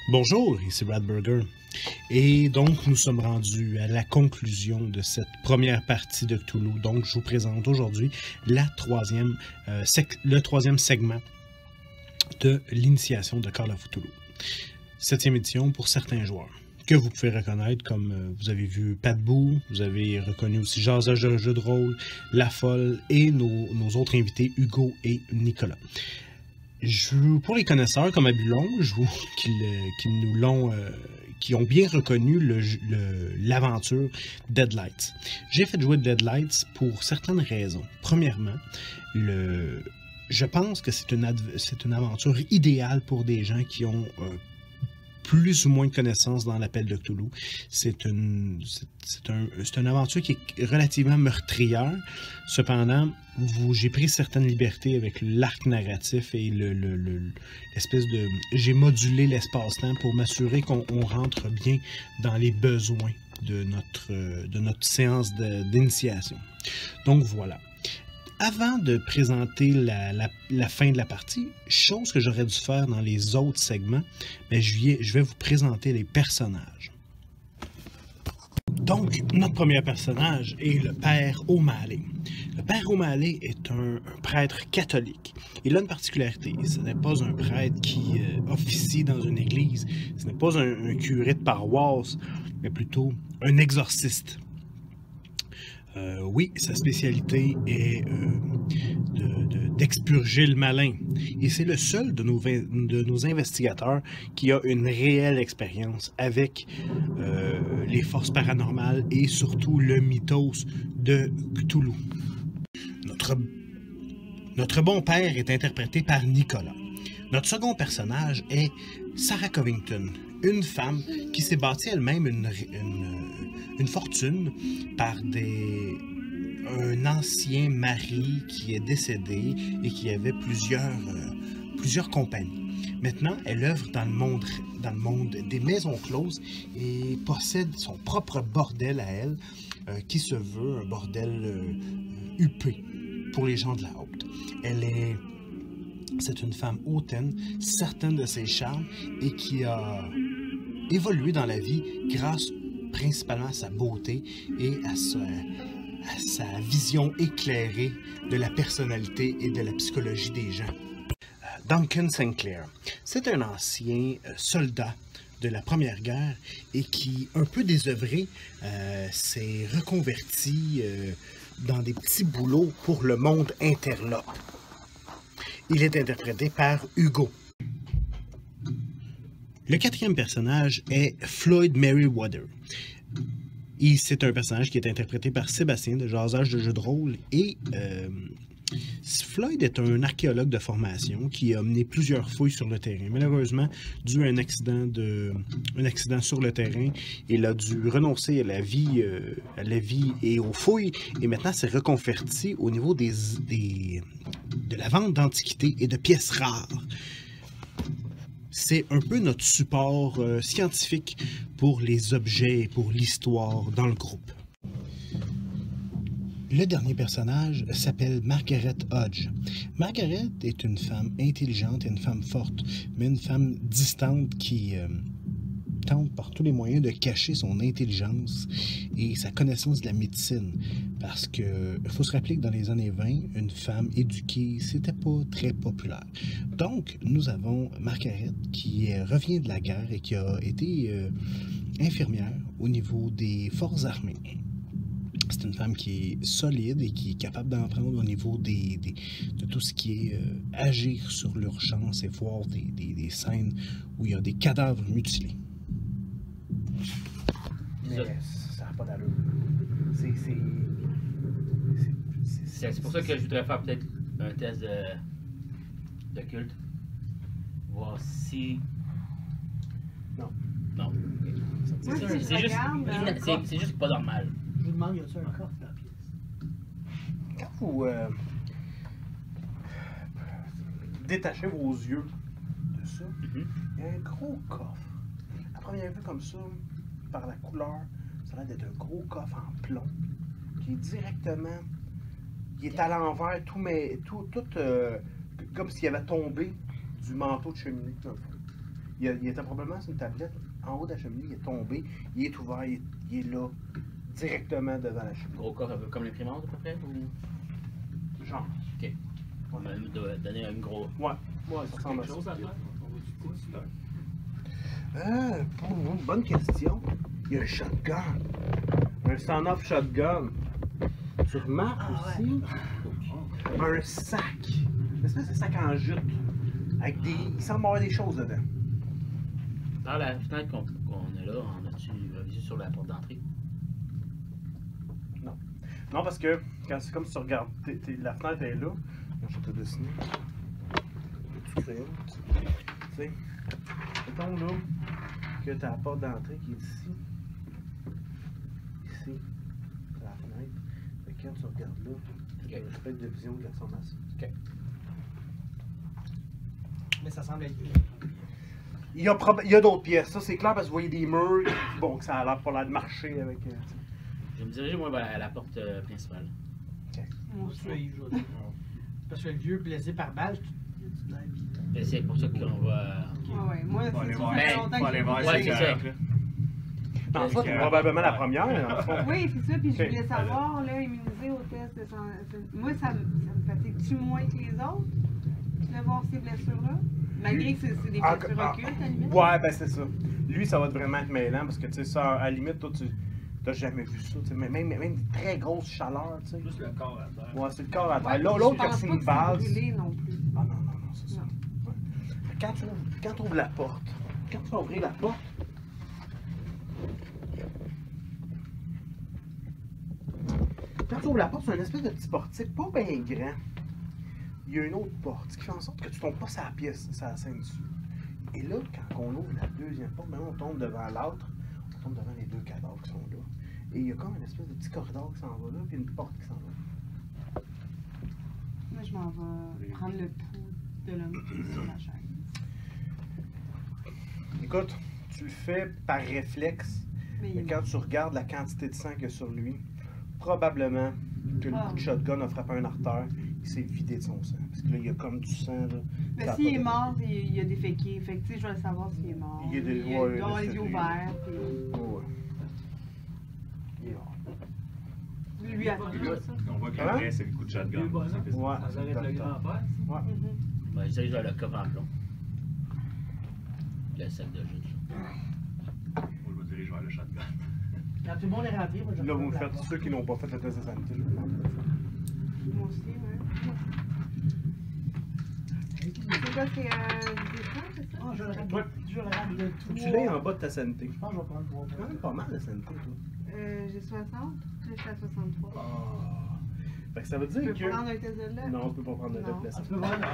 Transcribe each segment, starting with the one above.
Bonjour, ici Brad Burger. Et donc, nous sommes rendus à la conclusion de cette première partie de Cthulhu. Donc, je vous présente aujourd'hui le troisième segment de l'initiation de Call of Cthulhu. 7e édition pour certains joueurs, que vous pouvez reconnaître comme vous avez vu Pat Boo, vous avez reconnu aussi Jasage de jeu de rôle, La Folle et nos autres invités Hugo et Nicolas. Pour les connaisseurs comme Abulon, qui ont bien reconnu l'aventure Deadlights. J'ai fait jouer Deadlights pour certaines raisons. Premièrement, je pense que c'est une aventure idéale pour des gens qui ont plus ou moins de connaissances dans l'appel de Cthulhu. C'est une aventure qui est relativement meurtrière. Cependant, j'ai pris certaines libertés avec l'arc narratif et l'espèce de... J'ai modulé l'espace-temps pour m'assurer qu'on rentre bien dans les besoins de notre séance d'initiation. Donc voilà. Avant de présenter la fin de la partie, chose que j'aurais dû faire dans les autres segments, mais je vais vous présenter les personnages. Donc, notre premier personnage est le Père O'Malley. Le Père O'Malley est un prêtre catholique. Il a une particularité. Ce n'est pas un prêtre qui officie dans une église. Ce n'est pas un curé de paroisse, mais plutôt un exorciste. Oui, sa spécialité est d'expurger le malin. Et c'est le seul de nos investigateurs qui a une réelle expérience avec les forces paranormales et surtout le mythos de Cthulhu. Notre bon père est interprété par Nicolas. Notre second personnage est Sarah Covington, une femme qui s'est bâtie elle-même une fortune par un ancien mari qui est décédé et qui avait plusieurs compagnies. Maintenant, elle œuvre dans le monde des maisons closes et possède son propre bordel à elle, qui se veut un bordel huppé pour les gens de la haute. C'est une femme hautaine, certaine de ses charmes et qui a évolué dans la vie grâce principalement à sa beauté et à sa vision éclairée de la personnalité et de la psychologie des gens. Duncan Sinclair, c'est un ancien soldat de la Première Guerre et qui, un peu désœuvré, s'est reconverti dans des petits boulots pour le monde interlope. Il est interprété par Hugo. Le quatrième personnage est Floyd Merriweather. C'est un personnage qui est interprété par Sébastien de Jasage de jeu de rôle et Floyd est un archéologue de formation qui a mené plusieurs fouilles sur le terrain. Malheureusement, dû à un accident sur le terrain, il a dû renoncer à la vie et aux fouilles et maintenant s'est reconverti au niveau de la vente d'antiquités et de pièces rares. C'est un peu notre support scientifique pour les objets et pour l'histoire dans le groupe. Le dernier personnage s'appelle Margaret Hodge. Margaret est une femme intelligente et une femme forte, mais une femme distante qui tente par tous les moyens de cacher son intelligence et sa connaissance de la médecine. Parce que faut se rappeler que dans les années 20, une femme éduquée, c'était pas très populaire. Donc, nous avons Margaret qui revient de la guerre et qui a été infirmière au niveau des forces armées. C'est une femme qui est solide et qui est capable d'en prendre au niveau de tout ce qui est agir sur l'urgence et voir des scènes où il y a des cadavres mutilés. Mais ça n'a pas d'allure. C'est pour ça que je voudrais faire peut-être un test de culte. Voir si... Non. Non. C'est juste pas normal. Je vous demande, y a-t-il un coffre dans la pièce? Quand vous détachez vos yeux de ça, il y a un gros coffre. À première vue comme ça, par la couleur, ça a l'air d'être un gros coffre en plomb qui est directement... Il est à l'envers, tout comme s'il avait tombé du manteau de cheminée. il était probablement sur une tablette en haut de la cheminée, il est tombé, il est ouvert, il est là, directement devant la cheminée. Gros corps un peu comme l'imprimante à peu près? Ou... Genre. Ok. On va nous donner un gros. Ouais, ça ressemble à Quelque chose à faire? On va du coup, Pour une bonne question, il y a un shotgun. Un stand-off shotgun. Tu remarques aussi un sac. Une espèce de sac en jute. Avec des. Il semble y avoir des choses dedans. Dans la fenêtre qu'on a là, on a-tu visé sur la porte d'entrée? Non, parce que quand c'est comme si tu regardes. La fenêtre est là. Je vais te dessiner. Tu crayon. Tu sais. Mettons là que tu as la porte d'entrée qui est ici. Ici. C'est la fenêtre. Fait que quand tu regardes là, tu as un spectre de vision qui ressemble à ça. Ok. Mais ça semble être. Il y a d'autres pièces, ça c'est clair parce que vous voyez des murs. Bon, que ça a l'air pas l'air de marcher avec. Je vais me diriger moi vers la porte principale. Moi aussi. Parce que le vieux blessé par balle, Et c'est pour ça qu'on va. Ouais, moi, Faut aller c'est voir. super longtemps Faut que aller j'ai voir vu. Ouais, si c'est c'est ça. correct, là. En fait, c'est probablement la première. En fond. Oui, c'est ça, puis je Ok. voulais savoir, là, immunisé au test de moi, ça me fatigue-tu moins que les autres de voir ces blessures-là? Malgré que c'est des blessures occultes, à la limite. Ouais, ben c'est ça. Lui, ça va vraiment être mêlant parce que tu sais, ça, à la limite, toi, tu n'as jamais vu ça. Tu sais, même des très grosses chaleurs, tu sais. Juste le corps à terre. Ouais, c'est le corps à terre. Ouais, Là, puis l'autre, je qui a pense reçu pas une que c'est base. brûlé non plus. Ah non, c'est ça. Non. Ouais. Quand tu ouvres la porte, quand tu vas ouvrir la porte, c'est une espèce de petit portique, pas bien grand. Il y a une autre porte, ce qui fait en sorte que tu tombes pas sur la pièce, sur la scène dessus. Et là, quand on ouvre la deuxième porte, maintenant on tombe devant l'autre, on tombe devant les deux cadavres qui sont là. Et il y a comme une espèce de petit corridor qui s'en va là, puis une porte qui s'en va. Moi, je m'en vais prendre le pouls de l'homme qui est sur la chaise. Écoute, tu le fais par réflexe. Mais Mais il quand tu regardes la quantité de sang qu'il y a sur lui, probablement que le coup de shotgun a frappé un artère, il s'est vidé de son sang. Parce que là, il y a comme du sang. Là, Mais ça a s'il pas est de- mort, il a déféqué. Fait que, tu sais, je vais le savoir s'il est mort. Il est dé- Il ouais, doit avoir là, les c'est yeux lui. ouverts. Puis Ouais. Il est mort. lui, à Puis côté là, de ça. on voit qu'après, c'est le coup de shotgun. Ouais, Ça fait ça. ouais. Ça arrête le grand-père. Ouais. Ben, je dirige vers le coffre en plomb. Le sac de jus. On va diriger vers le shotgun. Quand tout le monde est rentré, moi je Là, vous me referme la faites porte. ceux qui n'ont pas fait le test de sanité. Je vous demande de le faire. Moi aussi, ouais. C'est quoi, c'est dessin, c'est ça? Ah, je le rate Ouais. je le rate de tout. Tu l'as en bas de ta sanité. Je pense que je vais prendre 3 C'est quand même pas mal de sanité, toi. J'ai 60, là, je suis à 63. Ah. Fait que ça veut Tu dire peux que. prendre un test de là? Non, tu peux pas prendre le Non. test. Ah, tu peux voir? Non, non,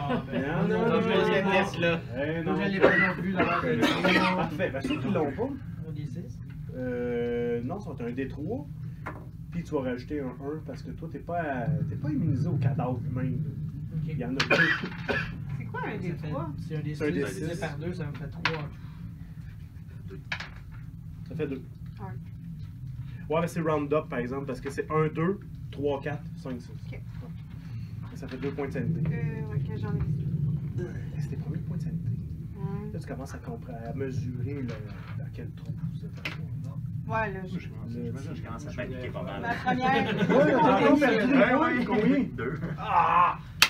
non, non, non, je non, l'ai non. pas. là. Eh Moi, non. je l'ai pas non plus, là. Parfait. Ben, ceux qui l'ont pas, On est 6. non, ça va être un D3. Puis tu vas rajouter un 1 parce que toi, t'es pas immunisé au cadavre humain. là. Ok. Il y en a deux. C'est quoi un des trois? C'est un des C'est un des 6. six. Divisé par 2, ça me fait 3. Ça fait 2. Un. Ouais, mais c'est round up par exemple parce que c'est 1, 2, 3, 4, 5, 6. Ok. Ça fait 2 points de sanité. Ouais, que j'en ai vu. C'est tes premiers points de sanité. Ouais. Là, tu commences à mesurer dans quel trou vous êtes. Ouais, là, Je commence à paniquer pas mal. Ma première. Ouais, on a perdu des Ouais, points. oui. Combien? 2.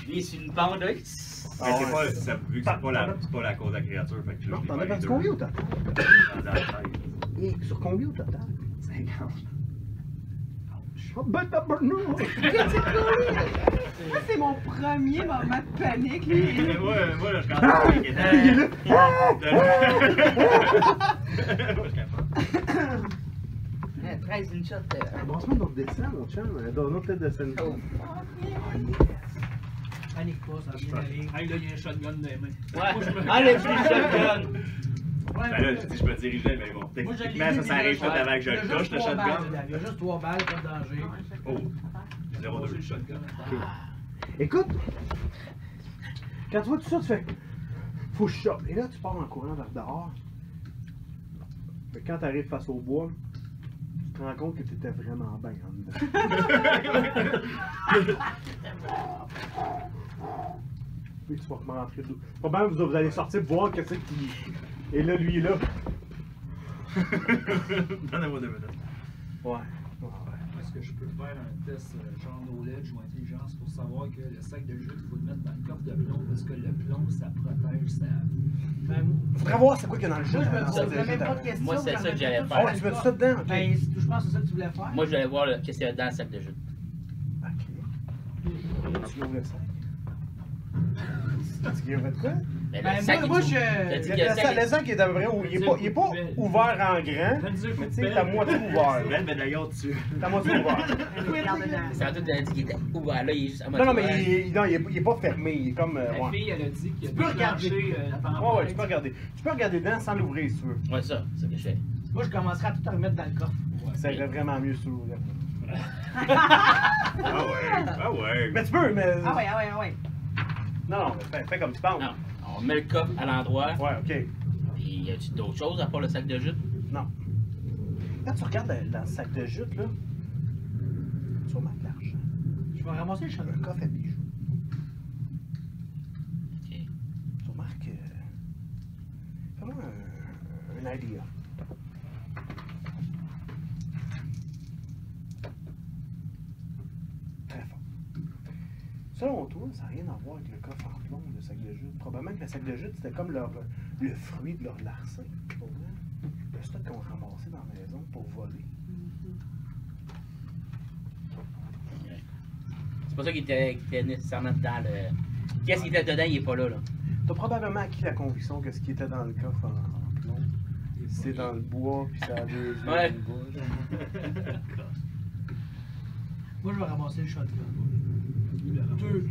Lui, il est sur une pente, là. Mais c'est pas, vu que c'est pas la cause de la créature, fait que là, Non, je t'en as l'ai perdu deux. combien au total? Dans la tête. Et sur combien au total? 50. Oh, ben tabarnak! Ça, c'est mon premier moment de panique. Lui. Moi, là, je commence à paniquer. Moi, je capote. 13, une shot. Brasse-moi dans le dessin, mon chum. Donne notre tête de scène. Oh. Panique pas, ça va bien aller. Hey, là, il y a un shotgun dans les mains. Ouais, enlève-lui le shotgun. Ouais, Ben là, je me dirigeais, mais bon, moi, je l'ai techniquement, ça s'arrive tout avant que je le touche, le shotgun. Il y a juste 3 balles, pas de danger. Oh, 0-2. Le shotgun. Écoute, quand tu vois tout ça, tu fais faut que je chope. Et là, tu pars en courant vers dehors. Mais quand tu arrives face au bois, tu te rends compte que tu étais vraiment bien en dedans. Puis tu vas rentrer d'où. Probablement, vous allez sortir pour voir qu'est-ce qui. Et là, lui, est là. Donnez-moi 2 minutes. Ouais. Est-ce que je peux faire un test genre knowledge ou intelligence pour savoir que le sac de jute, il faut le mettre dans le coffre de plomb parce que le plomb, ça protège sa... Faudrait voir c'est quoi qu'il y a dans le jeu. Moi, je me dans posais le même jeu pas de questions. Moi, c'est ça que j'allais Ah faire. ouais, tu mets tout ça dedans? Ok. Ben, je pense que c'est ça que tu voulais faire. Moi, je vais aller voir qu'est-ce qu'il y a dans le sac de jute. Ok. Tu ouvres le sac? Est-ce qu'il y avait de quoi? Mais Ben, le sac, moi, il je- t'as dit que le sac, Le sac est à peu près où il est pas ouvert en grand, mais tu sais, t'as moitié ouvert. Mets le médaillon dessus. T'as moitié ouvert. Regarde dedans. c'est en tout, t'as dit qu'il était ouvert. Là, il est juste à Non, non, moitié mais ouvert. il est pas fermé, il est comme. La Ouais. fille, elle a dit qu'il a Tu peux regarder. déclenché la Ouais, tempête. ouais, tu peux regarder. Tu peux regarder dedans sans l'ouvrir si tu veux. Ouais, ça, c'est ce que je fais. Moi, je commencerai à tout remettre dans le coffre. Ça irait vraiment mieux sous l'ouvrir. Ah ouais, ah ouais. Mais tu peux, mais. Ah ouais, ah ouais, ah ouais. Non, non, mais fais comme tu penses. Non, on met le coffre à l'endroit. Ouais, ok. Puis, y a-tu d'autres choses à part le sac de jute? Non. Quand tu regardes dans le sac de jute, là, tu remarques l'argent. Je vais ramasser le Un shotgun. coffre à bijoux. Ok. Tu remarques. Fais-moi un idea. Très fort. Selon toi, ça n'a rien à voir avec le coffre en plomb, le sac de jute. Probablement que le sac de jute, c'était comme le fruit de leur larcin. Pour vrai. Le stock qu'on ramassait dans la maison pour voler. C'est pas ça qui était nécessairement dans le. Qu'est-ce qui était dedans, il est pas là. T'as probablement acquis la conviction que ce qui était dans le coffre en plomb, c'est dans le bois, puis ça a deux yeux, Ouais. une bouche. Moi, je vais ramasser le shotgun. Deux.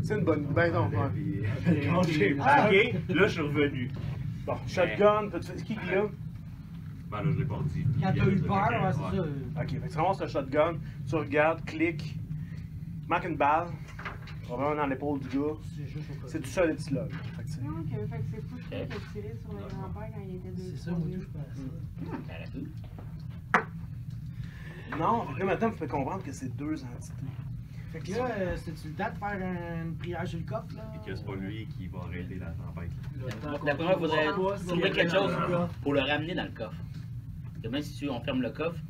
C'est une bonne. Ben non, ouais. Quand j'ai marqué, là je suis revenu. Bon, shotgun, c'est qui l'a? Ben là je l'ai pas dit. Quand t'as eu peur, ouais, c'est ça. Ok, fait que tu ramasses le shotgun, tu regardes, cliques, manque une balle, probablement dans l'épaule du gars. C'est juste au cas C'est où. tout ça des petits logs. Fait que c'est- Ok, fait que c'est Fouché qui a tiré sur le grand-père quand il était deux. C'est ça, moi, tout, je pense. Non, fait que là maintenant, vous faites comprendre que c'est deux entités. Fait que là, c'était-tu le temps de faire une prière sur le coffre, là? Et que c'est pas lui qui va arrêter la tempête. D'après moi, il faudrait trouver quelque chose pour le ramener dans le coffre. Et même si on ferme le coffre,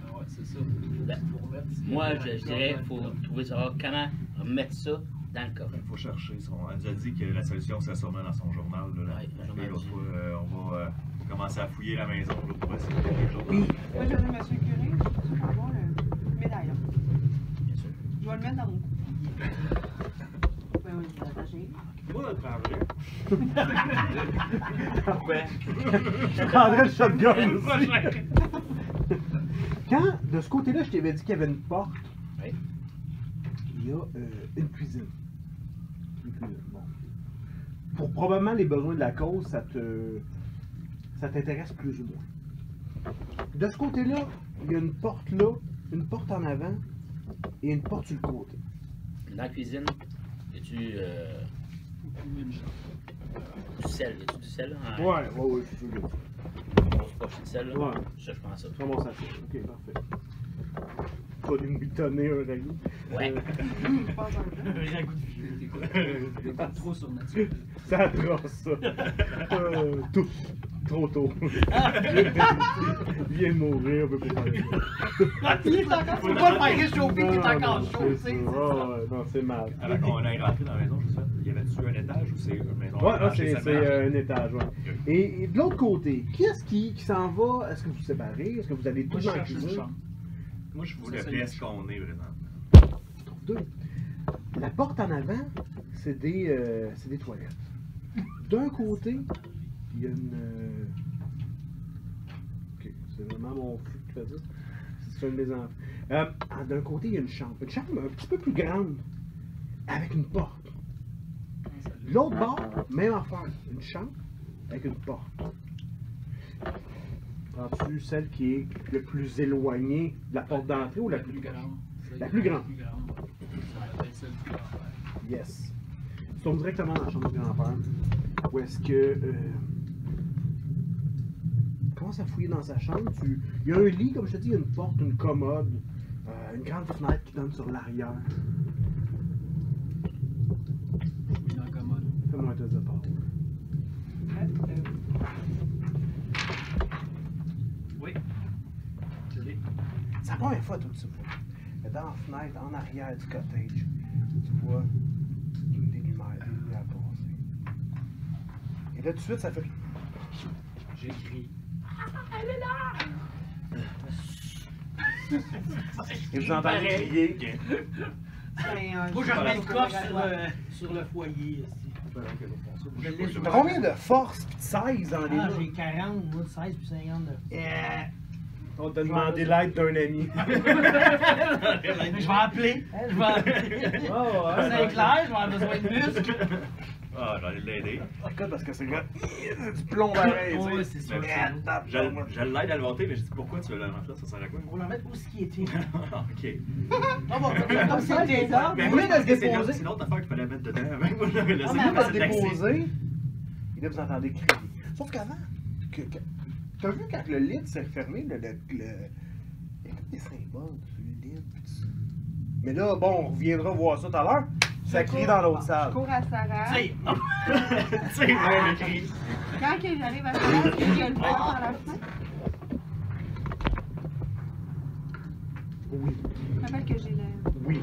Ah ouais, c'est ça. ben, Pour mettre- moi, je dirais qu'il faut trouver savoir comment mettre ça dans le coffre. Il faut chercher. Elle nous a dit que la solution c'est sûrement dans son journal. Là, Ouais, le journal. l'autre fois, on va commencer à fouiller la maison là, pour essayer de trouver quelque chose. Oui. Moi, je dis, monsieur le curé, je suis sûr d'avoir le médaillon. Bien sûr. Je vais le mettre dans mon cou. Ben oui, je vais l'attacher. Moi, le prendrais. Je prendrais le shotgun aussi. Quand, de ce côté-là, je t'avais dit qu'il y avait une porte, Oui. il y a une cuisine. Une cuisine, bon. Pour probablement les besoins de la cause, ça t'intéresse plus ou moins. De ce côté-là, il y a une porte là, une porte en avant et une porte sur le côté. Dans la cuisine, y a-tu du sel? Y a-tu du sel? Là, Ouais, c'est sûr que On se poche de sel, là? Ouais. Ça, je pense ça. ça va, ça fait. Ok, parfait. Pas lui moutonner un ragoût. Ouais. Pas un peu. Un ragoût de vieux. Pas trop surnaturel. Ça atroce, ça. Tout. Trop tôt. Il vient de mourir, on peut pas parler. Il est encore, faut pas le faire réchauffer, il est encore chaud, c'est tu sais. ça. Ah ouais, non, c'est mal. Alors qu'on est rentré dans la maison, je sais, il y avait-tu un étage ou c'est une maison? Ouais, à là, étage, c'est seulement? un étage, ouais. Et de l'autre côté, qui est-ce qui s'en va? Est-ce que vous vous séparez? Est-ce que vous allez Moi, tous je dans la cherche une cuisine? chambre. Moi je vois C'est la ça, pièce il- qu'on est présentement. Deux. La porte en avant, c'est des toilettes. D'un côté, il y a une. Ok, c'est vraiment mon flou qui fait ça. C'est un de mes enfants. D'un côté, il y a une chambre. Une chambre un petit peu plus grande, avec une porte. L'autre bord, même affaire. Une chambre avec une porte. Prends-tu celle qui est le plus éloignée de la porte d'entrée ou la plus proche? grande. La plus grande. Ça va être celle du grand-père. Yes. Tu tombes directement dans la chambre du grand-père. Où est-ce que. Commence à fouiller dans sa chambre. Il y a un lit, comme je te dis, il y a une porte, une commode, une grande fenêtre qui donne sur l'arrière. Oui, dans la commode. Fais-moi un test de part. première fois, toi, tu vois. Mais dans la fenêtre, en arrière du cottage, tu vois des lumières passer. Et là, tout de suite, ça fait. J'écris. Et vous entendez crier. Moi, je remets le coffre sur le foyer. Ici. Je l'ai sur T'as combien de force pis de 16 dans les Ah, mains? j'ai 40, moi, 16 puis 59. On t'a demandé l'aide d'un ami. Je vais appeler. Je vais appeler. Oh, ouais. C'est clair, je vais avoir besoin de muscles. Ah, j'allais l'aider. Écoute, parce que c'est le du plomb pareil. tu sais. Ouais, c'est sûr. Je l'aide à le monter, mais je dis pourquoi tu veux le monter là? Ça sert à quoi? On va le mettre où ce qui était. Ok. Non, bon, comme c'est tes arbres. Mais moi, oui, je pense de que se déposer. c'est l'autre affaire qu'il fallait mettre dedans. Moi, j'aurais laissé Mais avant de c'est l'accès. déposer, et là, vous entendez crier. Sauf qu'avant, t'as vu quand le lit s'est refermé, il y a comme des symboles sur le lit. pis tout ça. Mais là, bon, on reviendra voir ça tout à l'heure. Ça crie dans l'autre salle. Je cours à Sarah. Tire. Tu sais, même écrit. Quand que j'arrive à Sarah, est-ce qu'il y a le verre dans la fenêtre? Oui. Je rappelle que j'ai le. Oui.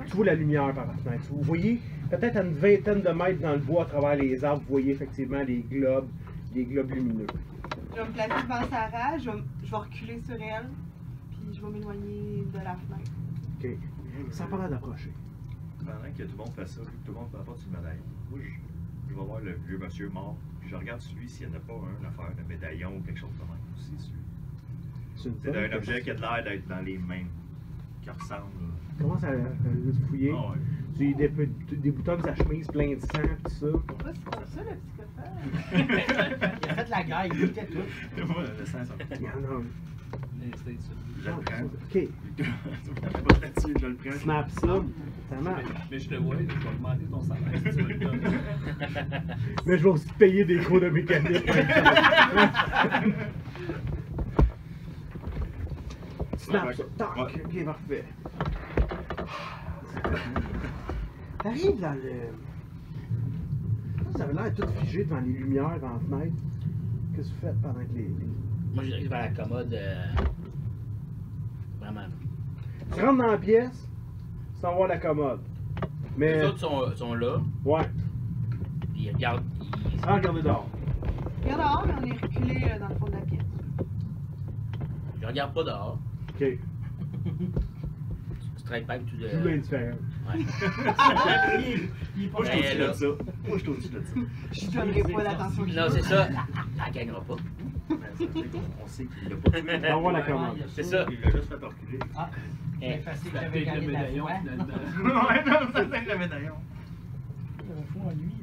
Tu vois la lumière par la fenêtre. Vous voyez, peut-être à une vingtaine de mètres dans le bois à travers les arbres, vous voyez effectivement les globes lumineux. Je vais me placer devant Sarah, je vais reculer sur elle, puis je vais m'éloigner de la fenêtre. Ok. Ça paraît d'approcher. Pendant que tout le monde fait ça, vu que tout le monde apporte une médaille, moi, je vais voir le vieux monsieur mort, puis je regarde celui s'il n'y en a pas une affaire de médaillon ou quelque chose de même aussi, celui. C'est un objet qui a l'air d'être dans les mains, qui ressemble. Commence à fouiller. Ah ouais. Tu des boutons de sa chemise plein de sang, tout ça. Pourquoi c'est comme ça le psychopathe? Il a fait la guerre, il était tout. Moi, le sang, ça Il y en a un. Je le prends. Ok. Pas là-dessus, je le prends. Snap ça. Ça marche. Mais je te vois, je vais augmenter ton salaire si tu veux le donner. Mais je vais aussi te payer des cours de mécanique. Snap ça. Tac. Ouais. Ok, parfait. T'arrives dans le. Ça avait l'air tout figé devant les lumières, dans la fenêtre. Qu'est-ce que vous faites pendant que les. Moi, j'arrive vers la commode. Vraiment. Tu rentres dans la pièce sans voir la commode. Mais. Les autres sont là, Ouais. puis ils regardent. Sans regarder dehors. Regarde dehors, mais on est reculé dans le fond de la pièce. Je regarde pas dehors. Ok. Tu travailles pas avec tout de. Tout l'indifférent. Ouais. Il est pas Moi, je suis Ben, au-dessus là. de ça. Moi, je suis au-dessus de ça. Je donnerai pas l'attention que Non, c'est ça. Elle gagnera pas. Mais ça veut dire qu'on sait qu'il l'a pas tué. On va voir la commande. C'est ça. Il l'a juste fait reculer. Ah, Eh, c'est facile, La j'avais tête gagné le de la médaillon, foi. finalement. Ouais, non, ça fait le médaillon. Au fond, lui,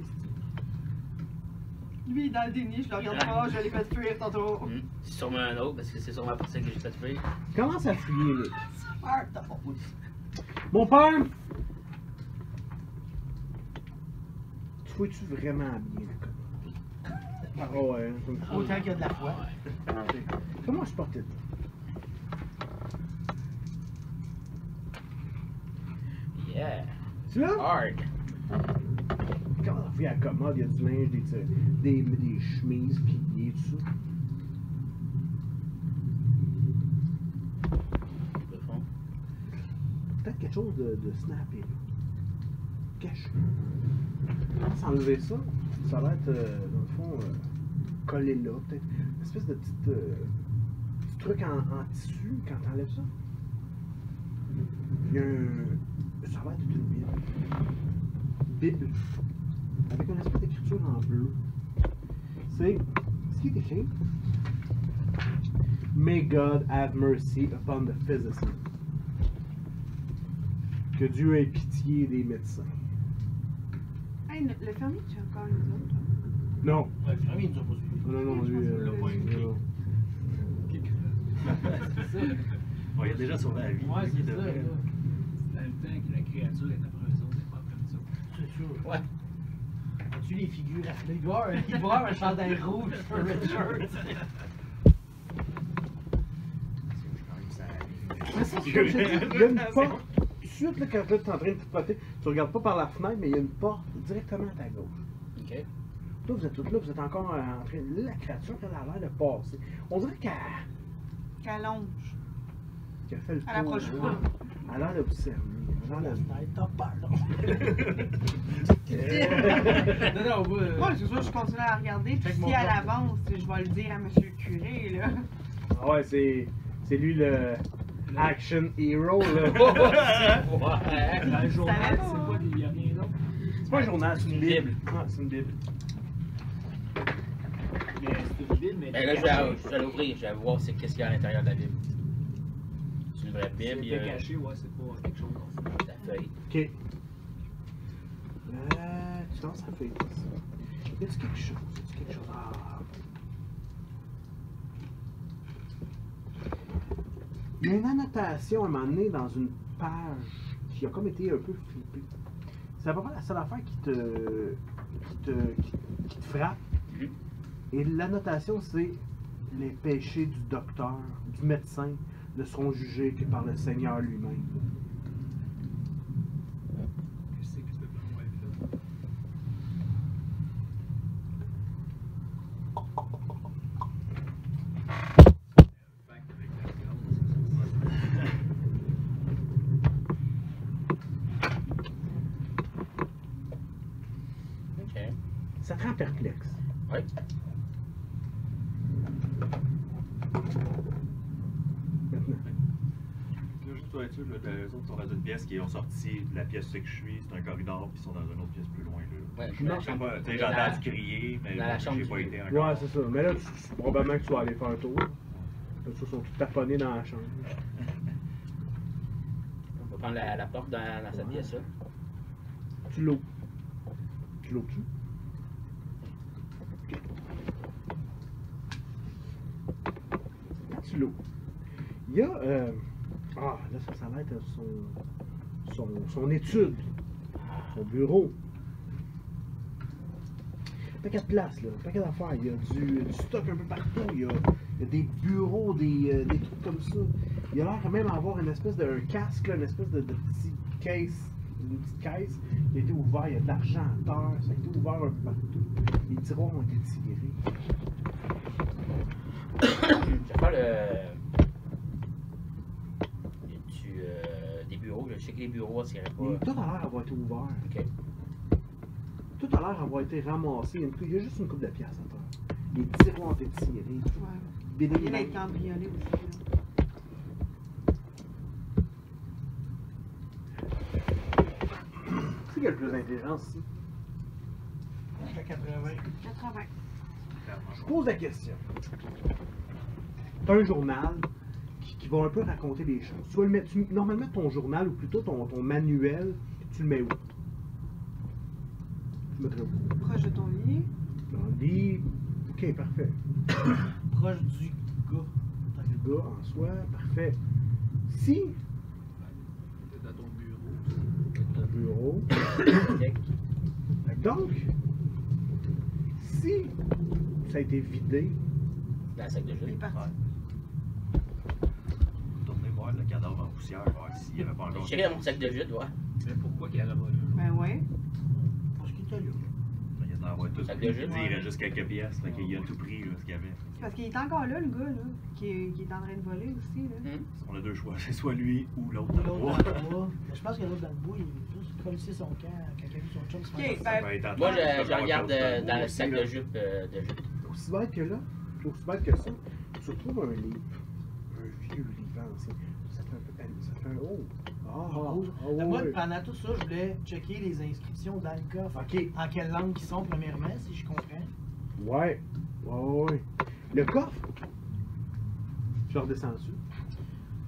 lui, il est dans le déni, je le regarde pas, je l'ai fait fuir tantôt. C'est sûrement un autre, parce que c'est sûrement pour ça que j'ai fait fuir. Commence à fouiller, Nick. Ah, t'as pas. Mon père! Tu fouilles-tu vraiment bien la commode? Oh ouais, je me fous. autant qu'il y a de la foi. Comment je portais Yeah. Tu là? Hard. Quand on fouille à la commode, il y a du linge, des chemises, pliées, tout ça. Le fond. Peut-être quelque chose de snappé là. Caché. Sans enlever ça, ça va être, dans le fond, collé là. Peut-être une espèce de petit truc en tissu quand t'enlèves ça. Il y a un. Ça va être une Bible. Bible. Avec une espèce d'écriture en bleu. C'est ce qui est écrit. May God have mercy upon the physician. Que Dieu ait pitié des médecins. Hey, le fermier, tu as encore les autres? Non. Ouais, le fermier, il nous a pas suivi. Non, lui. Le point non. Bon, il a déjà sauvé la vie. Ouais, Il c'est ça. devrait- là. Dans le temps que la créature est après eux autres, c'est pas après nous autres. C'est sûr. Ouais. As-tu les figures à il doit avoir un chandail rouge sur un red shirt. Mais ça, c'est comme je te dis, il y a une porte. Tout de suite, là, quand tu es en train de tripoter, tu regardes pas par la fenêtre, mais il y a une porte directement à ta gauche. Ok. Là, vous êtes toutes là, vous êtes encore en train. La créature, elle a l'air de passer. On dirait qu'elle. Qu'allonge. qui a fait le Elle approche tour. pas. Elle a l'air d'observer. Elle a l'air T'as peur, non? Non, non, Moi, c'est sûr, je continue à la regarder. Puis Fait que si mon elle corps- avance, je vais le dire à monsieur le curé, là. Ah ouais, c'est lui le action hero, là. Ouais. Dans le journal, Ça va, c'est quoi, il n'y a rien d'autre? C'est pas un journal, c'est une Une bible. Bible. Ah, c'est une bible. Mais c'est une ville, mais. Ben là, je vais l'ouvrir, je vais voir qu'est-ce qu'il y a à l'intérieur de la Bible. C'est une vraie Bible, il y C'est a caché, ouais, c'est pas quelque chose qu'on fait. la feuille. Ok. Tu lances la feuille. Y a-tu quelque chose? Y a-tu quelque chose? Ah. Il y a une annotation à un moment donné dans une page qui a comme été un peu flippée. C'est à peu près la seule affaire qui te frappe. Mhm. Et l'annotation, c'est les péchés du docteur, du médecin, ne seront jugés que par le Seigneur lui-même. Qu'est-ce que tu peux pas être là? Ok. Ça te rend perplexe. Ouais. Maintenant. Juste pour être sûr, là, les autres sont dans une pièce qui ont sorti de la pièce où je suis, c'est un corridor, puis ils sont dans une autre pièce plus loin. Là. Ouais, Non, Je sais pas, tu sais, j'ai Dans la- entendu crier, mais dans la chambre j'ai du pas vieux. été encore. Ouais, c'est ça. Mais là, probablement que tu vas aller faire un tour. Là, ils sont tous taponnés dans la chambre. On va prendre la porte dans cette pièce-là. Tu l'ouvres. Tu l'ouvres-tu? Ok. Quand tu l'ouvres, il y a. Ah, là, ça va être son étude, son bureau. Un paquet de place, là, un paquet d'affaires. Il y a du stock un peu partout. Il y a des bureaux, des trucs comme ça. Il a l'air quand même d'avoir une espèce de un casque, là, une espèce de petit case, une petite caisse qui a été ouverte. Il y a de l'argent à terre. Ça a été ouvert un peu partout. Les tiroirs ont été tirés. Je vais faire des bureaux. Je sais que les bureaux, s'il n'y aurait Et pas. tout a l'air d'avoir été ouvert. Ok. Tout a l'air d'avoir été ramassé. Il y a juste une coupe de pièces à terre. Les tiroirs ont été tirés. Ouais. Bidé, Il vient d'être cambriolé aussi, là. C'est qui a le plus intelligent ici? Je suis à 80. 80. Je pose la question. Tu as un journal qui va un peu raconter des choses. Tu vas le mettre, normalement, ton journal, ou plutôt ton manuel, tu le mets où? Tu le mettrais où? Proche de ton lit. Dans le lit. Ok, parfait. Proche du gars. Le gars en soi, parfait. Si Peut-être à ton bureau. ton bureau. Donc, si ça a été vidé, Dans le sac de Il est jus. parti. Tournez voir le cadavre en poussière, voir s'il n'y avait pas encore. Chérie, dans mon sac de jus, ouais. Mais pourquoi qu'il y a là-bas là? Ben ouais. Parce qu'il était là. Il y en a avoir tout Sac pris. de Je jus. veux dire, il reste juste quelques pièces, fait qu'il a tout pris, là, ce qu'il y avait. C'est parce qu'il est encore là, le gars, là. Qui est en train de voler aussi, là. On a deux choix, c'est soit lui ou l'autre. L'autre dans le bois. Mais je pense que l'autre dans le bois, il est plus comme si son camp, quand il a vu son chum se faire Ok, Ça ben, peut être en Moi, train de je faire regarde quelque chose dans le aussi, sac là. de jupe. aussi bête que là, aussi bête que ça, tu retrouves un livre. Un vieux livre ancien. Ça fait un peu. Ça fait un. Oh! Moi, ouais. pendant tout ça, je voulais checker les inscriptions dans le coffre. Ok. En quelle langue ils sont, premièrement, si je comprends. Ouais. Ouais. Le coffre, je le redescends dessus.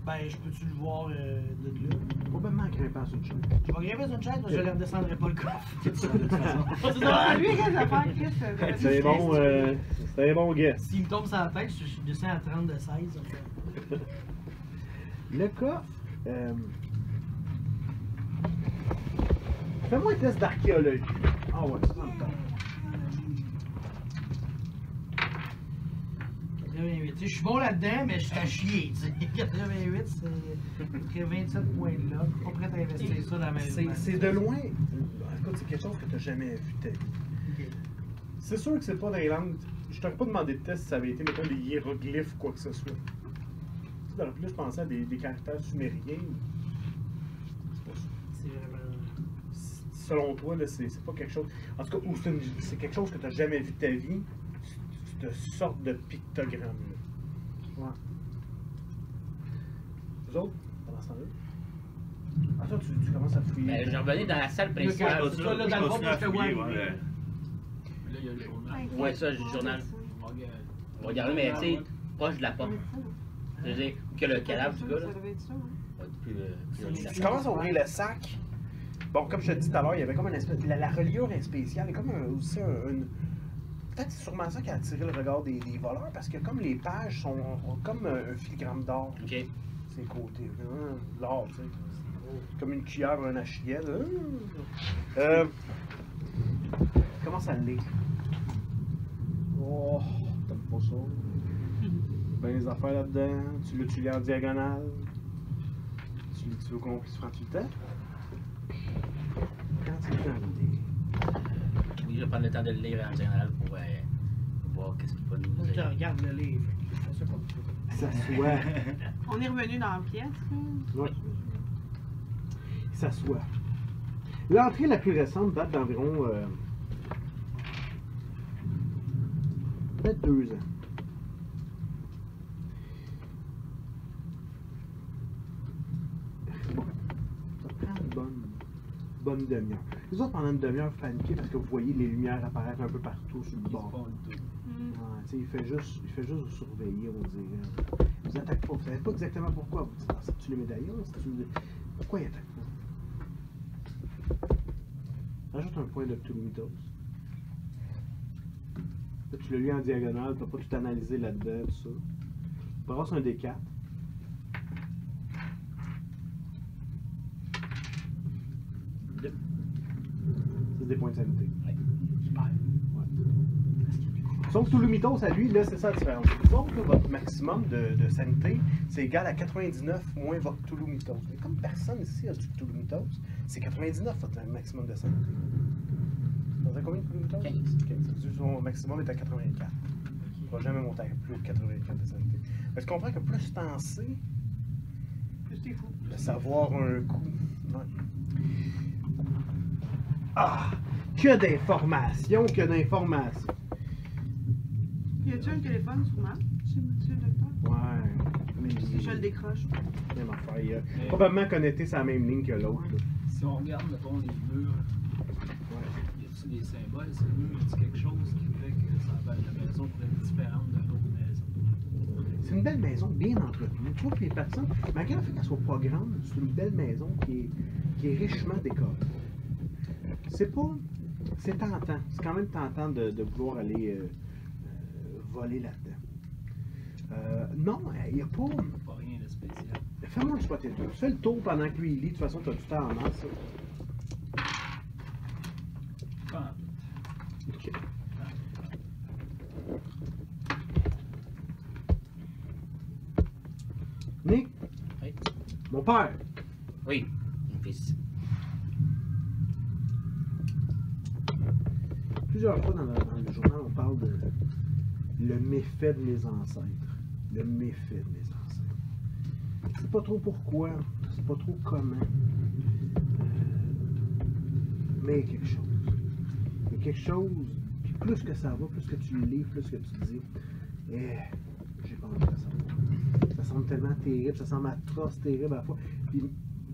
Ben, je peux-tu le voir de là? Probablement en grimpant sur une chaîne. Je vais grimper sur une chaise, mais je ne redescendrai pas le coffre. C'est ça, de toute façon. Ah, lui, qu'est-ce qu'il va faire, Chris? C'est un bon guess. S'il me tombe sur la tête, je descends à 30 de 16. donc, Le coffre, fais-moi un test d'archéologie. Ah ouais, ça me tente. 88. Tu sais, je suis bon là-dedans, mais je suis à chier. Tu sais. 88, c'est 27 points de là. Pas prêt à investir ça dans ma vie. C'est de loin. Écoute, c'est quelque chose que tu n'as jamais vu de ta vie. Ok. C'est sûr que c'est pas dans les langues. Je t'aurais pas demandé de test si ça avait été, mettons, des hiéroglyphes ou quoi que ce soit. Tu aurais plus pensé à des caractères sumériens. C'est pas ça. C'est vraiment. Selon toi, là, c'est pas quelque chose. En tout cas, ou c'est quelque chose que tu n'as jamais vu de ta vie, cette sorte de pictogramme-là. Ouais. Vous autres, pendant ce temps-là? Ah, toi, tu commences à fouiller. Je revenais dans la salle principale. Je continue à fouiller, ouais. Là, il y a le journal. Ouais, ça, le journal. On va regarder, mais tu sais, proche de la porte. Je veux dire, que le cadavre du gars, là. Ça devait être ça, hein. va être plus Tu commences à ouvrir le sac. Bon, comme je te dis tout à l'heure, il y avait comme une espèce. La reliure est spéciale. Il y a comme aussi une. Peut-être c'est sûrement ça qui a attiré le regard des voleurs, parce que comme les pages sont comme un filigrane d'or. OK. Ces côtés. L'or, tu sais. Comme une cuillère ou un achillette. Comment ça l'est? Oh, t'aimes pas ça? Ben les affaires là-dedans. Tu lis en diagonale. Tu veux qu'on puisse prendre tout le temps? Quand c'est le temps de lire? Oui, je vais prendre le temps de le lire en général pour voir qu'est-ce qu'il va nous Faut que tu dire. regardes le livre. C'est ça comme ça. S'assoit. On est revenu dans la pièce, là. Oui. S'assoit. L'entrée la plus récente date d'environ peut-être 2 ans. Bon, ça prend une bonne demi-heure. Les autres, pendant une demi-heure, vous paniquez parce que vous voyez les lumières apparaître un peu partout sur le bord. Ouais, il fait juste vous surveiller, on dirait. Vous attaquez pas, vous savez pas exactement pourquoi. Vous dites, ah, c'est-tu les médaillons? Pourquoi ils attaquent pas? Ajoute un point de Ptolémythos. Là, tu l'as lu en diagonale, tu n'as pas tout analysé là-dedans, tout ça. Brasse un D4. C'est des points de sanité. Ouais. Super. Ouais. Sauf que Ptolémythos, à lui, là, c'est ça la différence. Sauf que votre maximum de sanité, c'est égal à 99 moins votre Ptolémythos. Mais comme personne ici a du Ptolémythos, c'est 99 votre maximum de sanité. Vous avez combien de Ptolémythos? 15. 15. Son maximum est à 84. Il ne va jamais monter à plus de 84 de sanité. Mais tu comprends que plus t'en sais, Plus t'es fou. de savoir un coup. Ouais. Ah! Que d'informations, que d'informations! Y a-tu un téléphone, sûrement, chez monsieur le docteur? Ouais. Mais Si je le décroche. même affaire. Il a probablement connecté sur la même ligne que l'autre. là. Si on regarde, mettons, les murs, y a-t-il des symboles? Ces murs, y a quelque chose qui fait que la maison pourrait être différente de l'autre maison? C'est une belle maison, bien entretenue. Tu vois que les personnes, malgré le fait qu'elle soit pas grande, c'est une belle maison qui est richement décorée. C'est pas. C'est tentant. C'est quand même tentant de vouloir aller voler là-dedans. Non, il n'y a pas. Pas rien de spécial. Fais-moi le spot et tout. Fais le tour pendant que lui il lit. De toute façon, tu as du temps en masse. Pas Ok. Nick, Oui. mon père. Oui, mon fils. Plusieurs fois dans le journal, on parle de le méfait de mes ancêtres. Le méfait de mes ancêtres. C'est pas trop pourquoi, c'est pas trop comment. Mais il y a quelque chose. Il y a quelque chose, puis plus que ça va, plus que tu le lis, plus que tu dis, j'ai pas envie de savoir. Ça semble tellement terrible, ça semble atroce, terrible à la fois, puis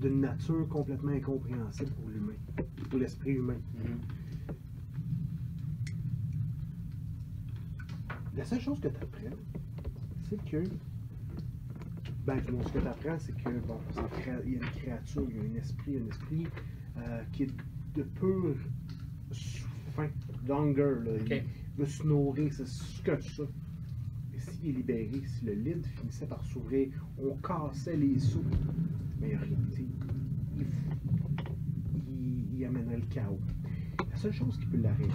d'une nature complètement incompréhensible pour l'humain, pour l'esprit humain. La seule chose que tu apprends, c'est que. Ben, du moins, ce que tu apprends, c'est que, bon, il y a une créature, il y a un esprit qui est de pure faim, d'hunger, là. Ok. Il veut se nourrir, c'est ce que ça. Et s'il est libéré, si le lead finissait par s'ouvrir, on cassait les sous. Mais il n'y a rien, tu sais. Il amènerait le chaos. La seule chose qui peut l'arrêter,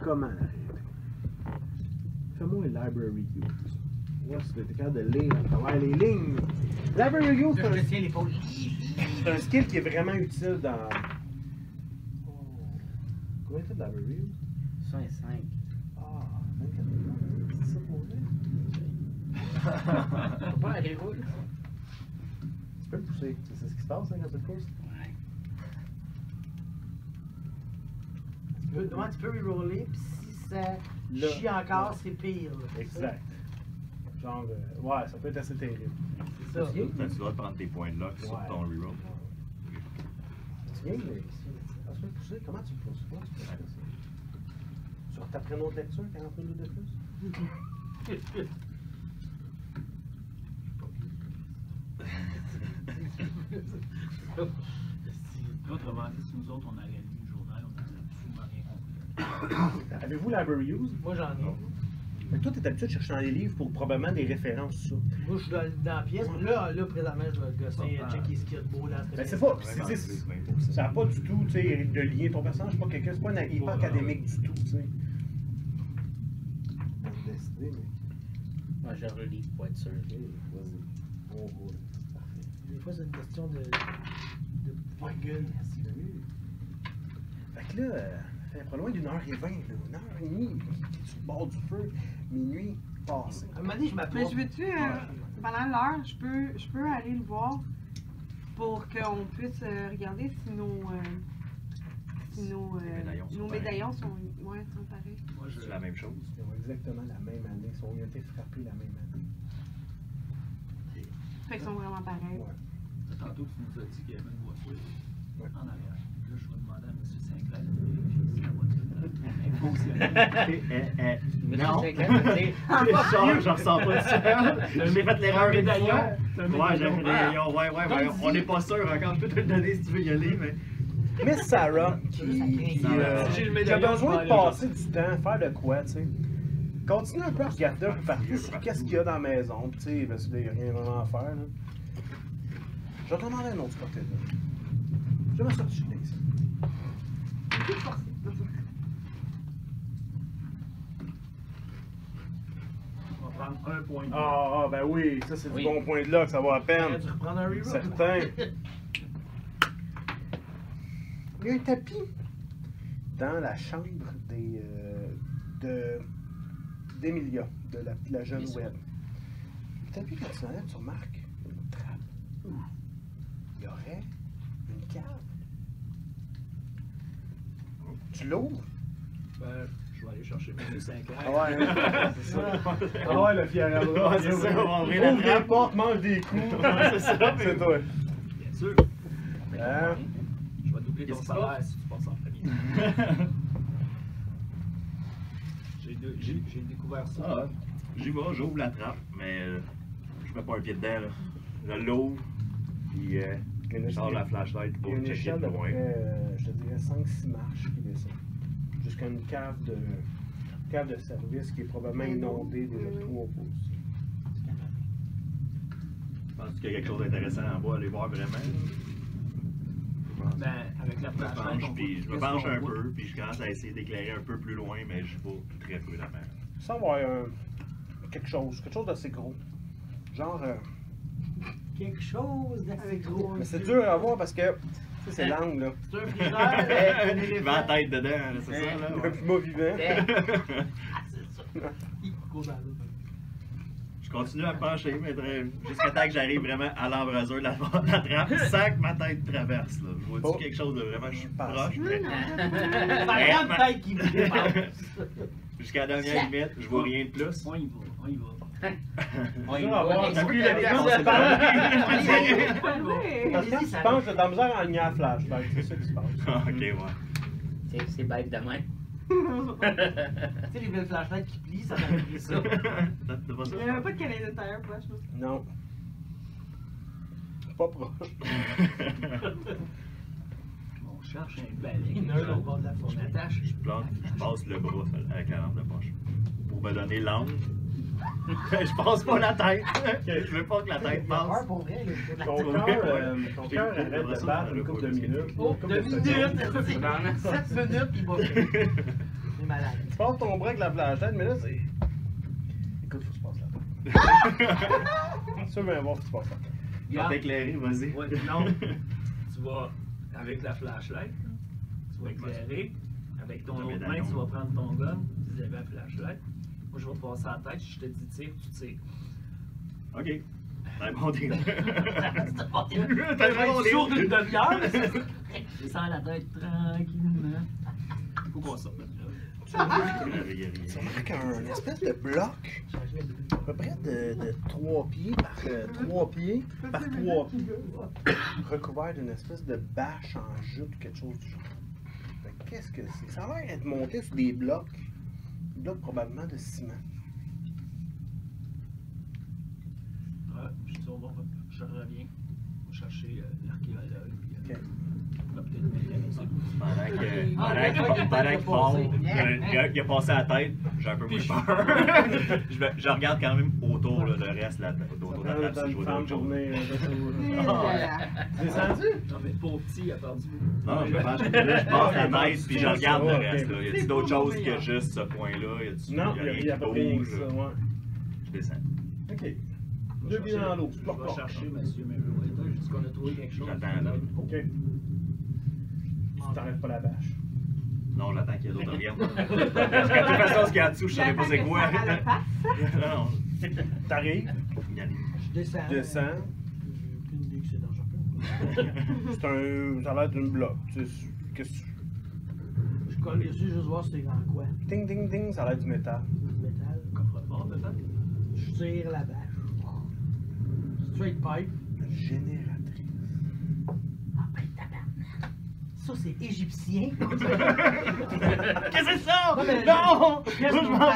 comment l'arrêter? Fais-moi un library use. Moi, c'est t'es capable de lire à travers les lignes. Library use, Là, je te tiens l'épaule. c'est un skill qui est vraiment utile dans. Oh. Combien t'as de library use? 65. Ah, 24 minutes. C'est ça pour vrai? pendant qu'il roule. Tu peux le pousser. C'est ce qui se passe hein, quand tu le pousses? Ouais. Tu peux reroller, puis si ça Là, chie encore, ouais. c'est pire. Là. Exact. Genre, ouais, ça peut être assez terrible. C'est ça. Tu dois prendre tes points de lock sur Ouais. ton reroll. Tu viens, mais. Tu peux le pousser? Comment tu le pousses? Comment tu peux faire ça? Tu retaperais une autre lecture, 40 minutes de plus? Autrement dit, si nous autres, on aurait lu le journal, on n'aurait absolument rien compris. Avez-vous Library Use? Moi, j'en ai. Mais toi, t'es habitué de chercher dans les livres pour probablement des références sur ça. Moi, je suis dans la pièce. Là, présentement, je vais gosser, checker ce qu'il y a de beau dans cette Ben, pièce. c'est pas. Ça n'a pas du tout, tu sais, de lien. Ton personnage, c'est pas quelqu'un, c'est pas un hyper académique du tout, tu sais. Décider, mais. Moi, je relis pour être sûr. Vas-y. On roule. Parfait. Des fois, c'est une question de gueule. Merci, fait que là, fait pas loin d'1h20, là, 1h30, qui est sur le bord du feu, minuit passé. À un moment donné, je m'appelle. Mais je veux-tu, pendant l'heure, je peux aller le voir pour qu'on puisse regarder si nos médaillons sont pareils. Moi, C'est la même chose. Ils ont exactement la même année, ils ont été frappés la même année. Fait qu'ils sont vraiment pareils. Ouais. Tantôt, tu nous as dit qu'il y avait une voiture Ouais. en arrière. Là, je vais demander à M. Sinclair de vérifier si la voiture est fonctionnelle. Non. Je ressens pas de ça. J'ai fait l'erreur une médaillon. fois. C'est un Ouais, j'ai un médaillon. médaillon. Ouais. On n'est pas sûr encore. Je peux te le donner si tu veux y aller, mais. Miss Sarah, qui Si j'ai le a médaillon, besoin je de vais aller passer du temps, faire de quoi, tu sais. Continue un peu à regarder un peu partout sur qu'est-ce qu'il y a dans la maison, tu sais, parce que là, il n'y a rien vraiment à faire, là. Je vais te demander un autre spot, là. Je vais me sortir là, ici. On va prendre un point de vue. Ah, ben oui, ça c'est Oui. du bon point de là, que ça va à peine. J'aurais dû reprendre un reroll. Certain. Il y a un tapis dans la chambre d'Emilia, de la jeune web. Le tapis, quand tu l'enlèves, tu remarques une trappe. Il y aurait une cave. Tu l'ouvres? Ben, je vais aller chercher M. Sinclair. Ah ouais, c'est ça. Ah ouais, le fier à bras. Ouais, c'est ça, on va ouvrir la Ouvre les trappe. portes, mange des coups. C'est ça. C'est toi. Bien sûr. Hein? Je vais doubler ton Qu'est-ce qui se salaire passe? si tu passes en premier. J'ai découvert ça. Ah, j'y vais, j'ouvre la trappe, mais je mets pas un pied dedans, là. Je l'ouvre, puis je sors la flashlight Il y pour a une checker échelle de de loin. je te dirais 5-6 marches qui descend. Jusqu'à une cave de service qui est probablement inondée déjà de 3 pouces. Penses-tu qu'il y a quelque chose d'intéressant en bas à aller voir vraiment? Ben, avec la Je me flashlight, penche, on puis voit je tout me ce penche qu'on un voit. peu, puis je commence à essayer d'éclairer un peu plus loin, mais je vois très peu la mer. Ça va avoir quelque chose d'assez gros. Genre, Quelque chose d'assez gros. mais c'est dur à voir parce que, tu sais, c'est l'angle, là. C'est un frigidaire, un Je mets la éléphant. tête dedans, là, c'est ça, là? Le ouais. puma vivant. C'est ça. Il court dans l'eau. Je continue à me pencher, mais jusqu'à temps que j'arrive vraiment à l'embrasure de la trappe, sans que ma tête traverse, là. Je vois-tu Oh. quelque chose de vraiment Passe. proche, mais... La grande tête qui me dépasse. Jusqu'à la dernière limite, je vois rien de plus. On y va, on y va. On y dur va. à voir. T'as T'as plus plus la la place place de de parler. Parce que quand tu penses, t'as de la misère à aligner la flash. C'est ça qui se passe. Ah, ok, ouais. C'est bête de même. Tu sais, les belles flashlights qui plient, ça m'aurait pris ça. T'as pas ça? Il n'y avait pas de canal d'intérieur, je pense. Non. Pas proche. On cherche un balai. Il y en a un au bord de la On fourchette. attache. Je passe le bras avec la lampe de poche. Pour me donner l'angle. Je passe pas la tête. Je veux pas que la tête Il a peur passe. pour vrai, là. Ton cœur arrête de battre une couple de minutes. Oh, Une 2 couple de minutes! secondes. 7 minutes, il va faire. C'est malade. Tu passes ton bras avec la flashlight, mais là, c'est. Écoute, faut que tu passes la tête. Tu veux bien voir si tu passes la tête. Je vais t'éclairer, vas-y. Ouais, non. Tu vas, avec la flashlight, là, tu vas éclairer. Avec ton Le autre main, médaillon. tu vas prendre ton gun vis-à-vis la flashlight. Moi, je vais te passer la tête. Si je te dis tire, tu tires. Ok. Un bon deal. T'as un jour d'une demi-heure. Descends la tête tranquillement. Faut qu'on sorte de là. Tu remarques un espèce de bloc, à peu près de 3 pieds par 3 pieds, recouvert d'une espèce de bâche en jute ou quelque chose du genre. Fait que qu'est-ce que c'est? Ça a l'air d'être monté sur des blocs probablement de ciment. Ouais, je dis, je reviens. On va chercher l'archéologue. Ok. On va peut-être m'intéresser. Pendant qu'il part, il a passé la tête, j'ai un peu moins peur. je regarde quand même autour là, le reste là, autour de la table si je vois d'autres choses. Descendu? Non, mais pour petit, il a perdu. Non, je passe la tête puis je regarde le reste. Là. Y a-t-il d'autres choses que juste ce point-là? Non, il y a pas rien que ça, ouais. Je descends. Ok. Deux pieds dans l'eau. Je vais chercher monsieur Merriweather. Je dis qu'on a trouvé quelque chose. J'attends là. Ok. Tu t'enlèves pas la bâche. Non, j'attends qu'il y ait d'autres reviennent. Parce que de toute façon, ce qu'il y a dessous, je savais pas c'est quoi. Non. T'arrives, Je descends. tu descends. J'ai aucune idée que c'est dangereux. C'est un. Ça a l'air d'une bloc. Qu'est-ce que tu. Je colle dessus juste voir c'est en quoi. Ding ding ding, ça a l'air du métal. Du métal. Coffre-fort, peut-être? Je tire la bâche. Straight pipe. Une génératrice. Ah ben tabarnak. Ça c'est égyptien. Qu'est-ce que c'est ça? Non, mais- Non! Qu'est-ce que je m'en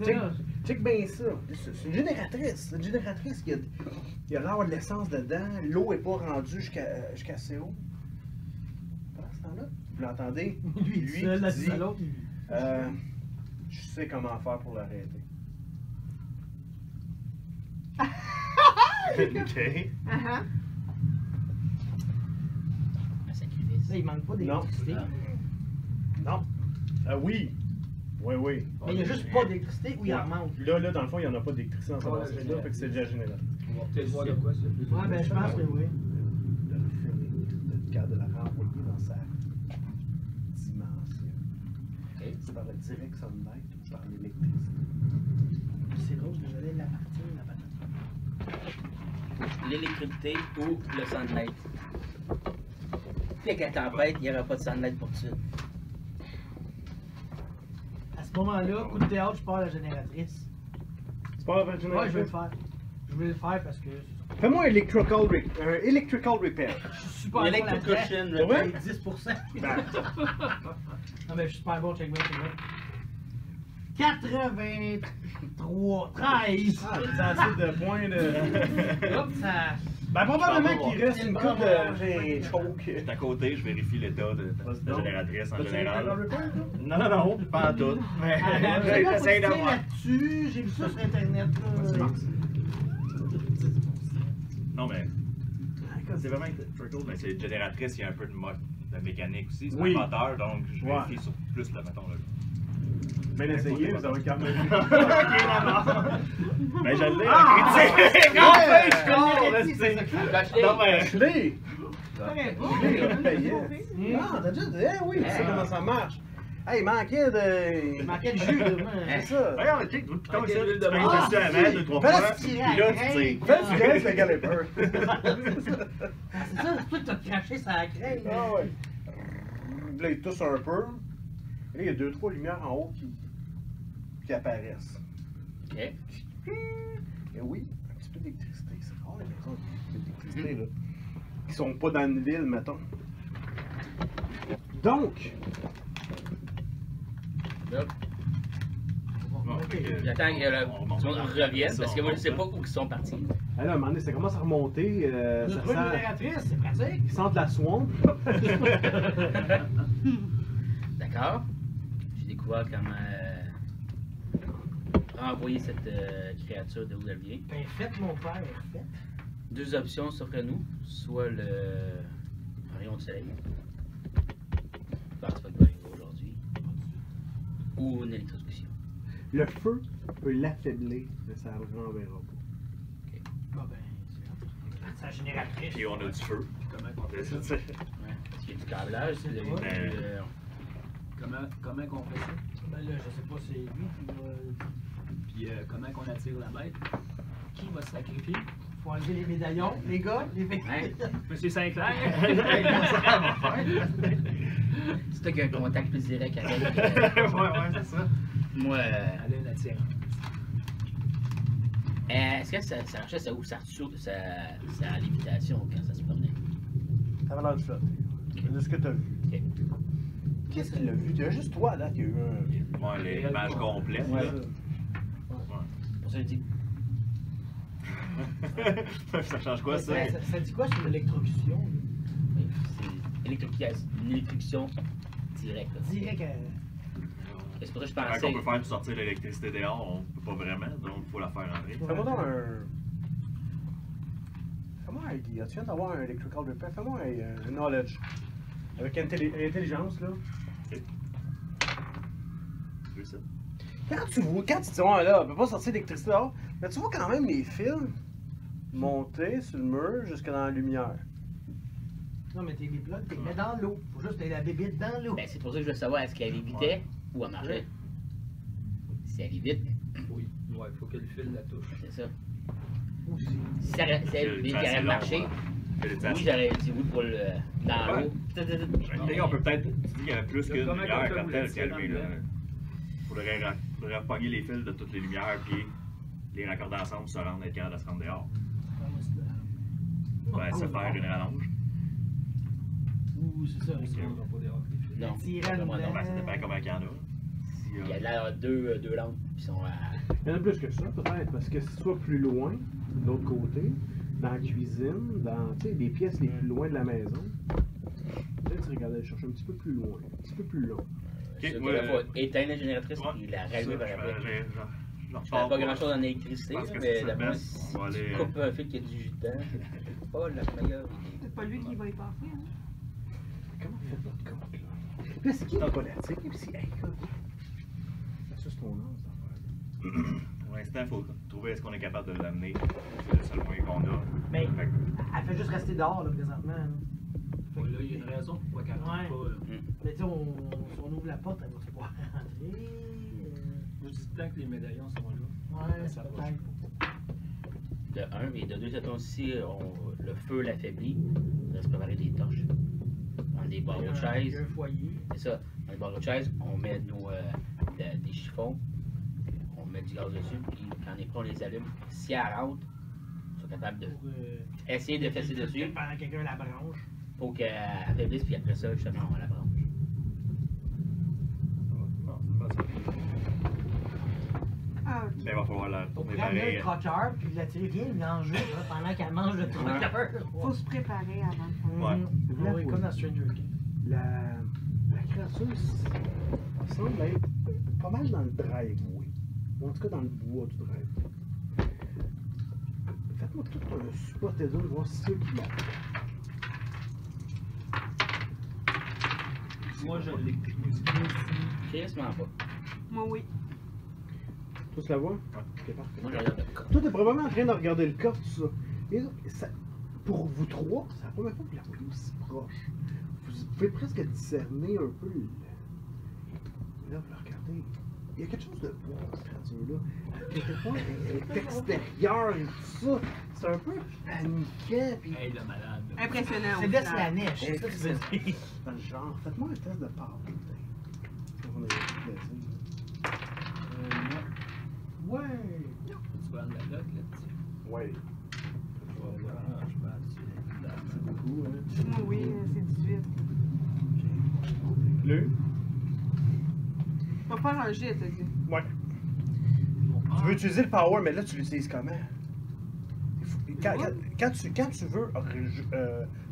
Check, check bien ça. C'est une génératrice. C'est une génératrice qui a l'air d'avoir de l'essence dedans. L'eau n'est pas rendue jusqu'à assez haut. Pendant ce temps-là, vous l'entendez? Lui, Lui seul, la qui dit, salon. je sais comment faire pour l'arrêter. Ok. Uh-huh. Un sacrifice. Là, il manque pas d'électricité. Non. Oui. Oui, oui. Mais il n'y a juste pas d'électricité ou il en manque. Là, dans le fond, il n'y en a pas d'électricité dans ce Ouais, bassin-là, fait que c'est déjà général. On va peut-être voir de quoi c'est. Ouais, ben je pense que oui. De le finir, de la renvoyer dans sa dimension. Ok. C'est par le direct sunlight ou par l'électricité. C'est rose que j'allais la partir, la patate. L'électricité ou le sunlight. Puis avec la tempête, il n'y aura pas de sunlight pour tout de suite. À ce moment-là, coup de théâtre, je pars à la génératrice. C'est pas la génératrice? Ouais, je vais le faire. Je vais le faire parce que Fais-moi un electrical repair. je suis super bon là-dedans. Electrocution, Ouais? Ouais, 10%. Non, mais je suis super bon, check bien, check bien. 83, 13. Ah, c'est assez de points de. Hop, ça. Ben, probablement qu'il reste une coupe de choke. J'étais à côté, je vérifie l'état de la génératrice en général. repair, toi? Non, pas en tout. Mais j'essaie J'essaie de voir. là-dessus, j'ai vu ça sur Internet. Là. Non, mais c'est vraiment trickle, mais c'est génératrice, il y a un peu de mécanique aussi. C'est Oui. un moteur, donc je Ouais. vérifie sur plus le mettons là. Bien essayé, vous avez quand même. Mais je l'ai, Ah! la critique! Non, mais je l'ai! Très bon. Je l'ai payé. Non, t'as déjà dit, eh oui, tu sais comment ça marche. Hey, il manquait de. Il manquait de jus, là. C'est ça. Regarde, check, tout comme ça, tu de peux base. tester avant, 2-3 Fais-le fois, tirer puis à là, la tu tires. Fais du gaz, le caliper. Ah, c'est ça, c'est toi qui t'as craché sa crème. Ah ouais. Là, il tousse un peu. Et là, il y a 2-3 lumières en haut qui apparaissent. Ok. Et oui, un petit peu d'électricité. C'est rare les maisons avec d'électricité, là. Qui sont pas dans une ville, mettons. Donc, Là, Bon, fait que- j'attends que le On remonte. tout le monde revienne parce que moi je sais pas où ils sont partis. là, à un moment donné, ça commence à remonter. Le Ça truc sent, génératrice, c'est pratique. il sent de la swamp. D'accord. J'ai découvert comment renvoyer cette créature de où elle vient. Ben, faites, mon père, faites. Deux options s'offrent à nous, soit le rayon de soleil. Je pense pas qu'il va arriver aujourd'hui. Ou une électrocution. Le feu peut l'affaiblir, mais ça ne le renverra pas. Bon, ben, c'est la génératrice. Puis on a du feu. Comment qu'on fait ça? Ouais. Parce qu'il y a du câblage, c'est de Ouais. Comment qu'on fait ça? Ben là, je sais pas, c'est lui qui va. Puis comment qu'on attire la bête? Qui va se sacrifier? Faut enlever les médaillons, les gars, les médaillons. Monsieur Sinclair? C'est toi qui as un contact plus direct avec. Ouais, c'est ça. Moi, Elle a une attirance. est-ce que ça marchait, ça ouvre sa lévitation quand ça se promenait? Ça va l'air de flotter. De ce que t'as vu. Ok. Qu'est-ce qu'il a vu? Il y a juste toi, là, qui a eu un... Ouais, l'image complète. Ouais. là. Pour ça, je dis. Ça change quoi, ça? Ça dit quoi sur l'électrocution? C'est une électrocution directe. là. Direct à... C'est pour ça que je Quand pensais. on peut faire sortir l'électricité dehors, on peut pas vraiment, donc il faut la faire entrer. Fais-moi donc un... Fais-moi un Guy. Tu viens d'avoir un electrical repair. Fais-moi un knowledge. Avec intelligence, là. C'est ça. Quand tu dis, ouais, là, on peut pas sortir l'électricité dehors, mais tu vois quand même les fils monter sur le mur jusque dans la lumière. Non, mais t'es les plugs, t'es mets dans l'eau. Faut juste que la bébite dans l'eau. Ben, c'est pour ça que je veux savoir est-ce qu'elle évitait ou elle marchait. Si elle évite, Oui. Ouais, il faut que le fil la touche. c'est ça. Aussi. Si elle évite qu'elle avait marché, oui, j'aurais dit oui pour le. Dans Ouais. l'eau. On peut peut-être. Tu dis qu'il y avait plus qu'une Comment lumière qu'on fait quand pour elle le tirer calmer, dans là. le Faudrait repogner les fils de toutes les lumières, puis les raccorder ensemble pour se rendre, être capable de se rendre dehors. Ben, se faire une rallonge. Ouh, c'est ça. On se rendra pas dehors avec les fils. Non, Tirer vraiment dedans. non. Ben, ça dépend comment il y en a. Si, Il y a là deux lampes qui sont à. Il y en a plus que ça, peut-être, parce que si tu sois plus loin, de l'autre côté, dans la cuisine, dans les pièces les plus loin de la maison, peut-être tu regardais chercher un petit peu plus loin, un petit peu plus long. Ok, Ça, moi, il faut éteindre la génératrice ouais, et la rallumer par après. Je Je fais pas grand chose en électricité, Je pense que mais c'est d'après moi, best. si On va tu aller, coupes un fil qui a du jus dedans, c'est pas la meilleure idée. C'est pas lui qui va y passer, hein? Comment vous faites votre compte, là? Puis c'est qui est politique? Et puis c'est, hey, écoute, ça c'est ton nom, cette affaire. Pour l'instant, il faut trouver est-ce qu'on est capable de l'amener. C'est le seul moyen qu'on a. Mais Fait que- elle fait juste rester dehors, là, présentement. Là. Bon, là, il y a une raison pourquoi qu'elle rentre Ouais. pas. Là. Mais tu sais, si on ouvre la porte, elle va se pouvoir rentrer. Je dis tant que les médaillons sont là. Ouais, Ça c'est approche peut-être. De un, et de deux, cette fois-ci, le feu l'affaiblit. On va se préparer des torches. Dans des barreaux de Il y a chaises. un foyer. C'est ça. Dans les barreaux de chaises, on met des chiffons, on met du gaz dessus, puis quand on est prêt, on les allume. Si elle rentre, ils sont capables de Pour, essayer de fesser dessus pendant que quelqu'un la branche. pour qu'elle affaiblisse, puis après ça, justement, on la branche. Non, c'est pas ça. Ah, ok. Mais il va falloir la Pour tourner prendre le pareil. croqueur, puis la tirer, viens manger là, pendant qu'elle mange le croqueur. Faut se préparer avant. Ouais. Ah oui, comme dans Stranger Things. La créature semble être pas mal dans le driveway. Ou en tout cas dans le bois du driveway. Faites-moi tout un spot et deux, voir si c'est eux qui l'ont. Moi, je l'ai. Quasiment pas. Moi, oui. Toi, tu la vois? Ok, parfait. Moi, je regarde le corps. Toi, t'es probablement en train de regarder le coffre, tout ça. Et là, pour vous trois, c'est la première fois que vous la voyez aussi proche. Vous pouvez presque discerner un peu le... Là, vous la regardez. Il y a quelque chose de beau dans cette créature-là. À quelque part, elle est extérieure et tout ça. C'est un peu paniquant. Puis... Hey, le malade. Impressionnant. C'est au Death final. la neige. Elle C'est ça que tu veux dire. dans le genre. Faites-moi un test de part. On a Ouais. Tu vas en la bloc là-dessus. Ouais. Je vais là-dessus. C'est beaucoup, hein. Moi, oui, c'est 18. Le? On va faire un jet, t'as dit. Ouais. Tu veux utiliser le power, mais là, tu l'utilises comment? Il faut- quand tu veux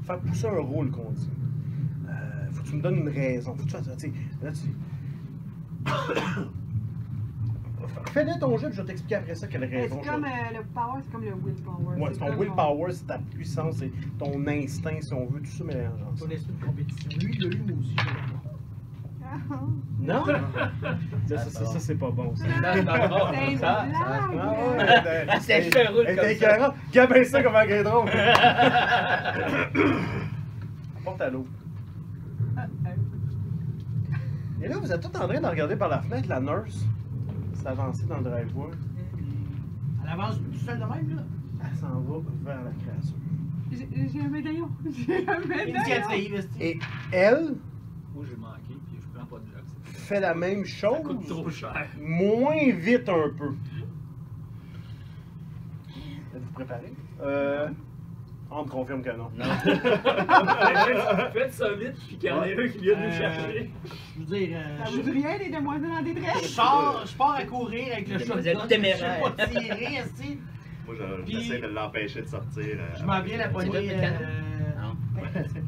faire pousser un rôle qu'on dit, faut que tu me donnes une raison. Faut que tu fasses, tu sais, là, fais-le ton jeu, puis je vais t'expliquer après ça quelle raison. C'est comme le power, c'est comme le willpower. Ouais, c'est ton comme willpower, c'est ta puissance, c'est ton instinct, si on veut, tout ça mélange Ton ensemble. esprit de compétition. Lui, de lui, moi aussi. Ah, Non? Ça, c'est pas bon, ça. c'est une blague. C'est je fais un roule Elle comme était ça. écœurante. Regarde bien ça comme un gars drôle. Porte à l'eau. Et là, vous êtes tous en train de regarder par la fenêtre la nurse s'avancer dans le driveway. Elle avance tout seul de même, là. Elle s'en va vers la créature. J'ai un médaillon. J'ai un médaillon. Initiative, esti. Et elle Moi, j'ai manqué, puis je prends pas de luck. fait la même Ça coûte chose, trop cher. moins vite un peu. Êtes-vous préparé? On me confirme que non. Faites ça vite, puis qu'il y en ait un qui vient nous chercher. Je veux dire, Ça vous dit rien, les demoiselles en détresse? je pars à courir avec le Demoiselle shotgun. téméraire. Je sais pas tirer, esti. Moi, Puis- j'essaie de l'empêcher de sortir. Je m'en viens la poignée. le canon?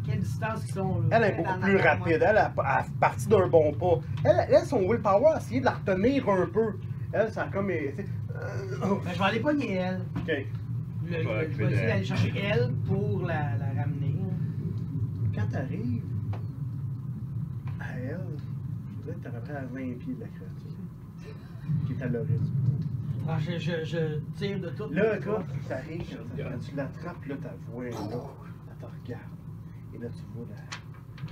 Quelle distance ils sont, là? Elle est beaucoup plus rapide. Elle a parti d'un bon pas. Elle, son willpower a essayé de la retenir un peu. Elle, ça a comme. Ben, je vais aller pogner elle. Ok. Je vais essayer d'aller chercher elle pour la ramener. Quand t'arrives à elle, je dirais que t'es à peu près à 20 pieds de la créature. Qui est à l'horizon. Ah, je tire de tout. Là, écoute, t'arrives, quand tu l'attrapes, là, ta voix est là. Elle te regarde. Et là, tu vois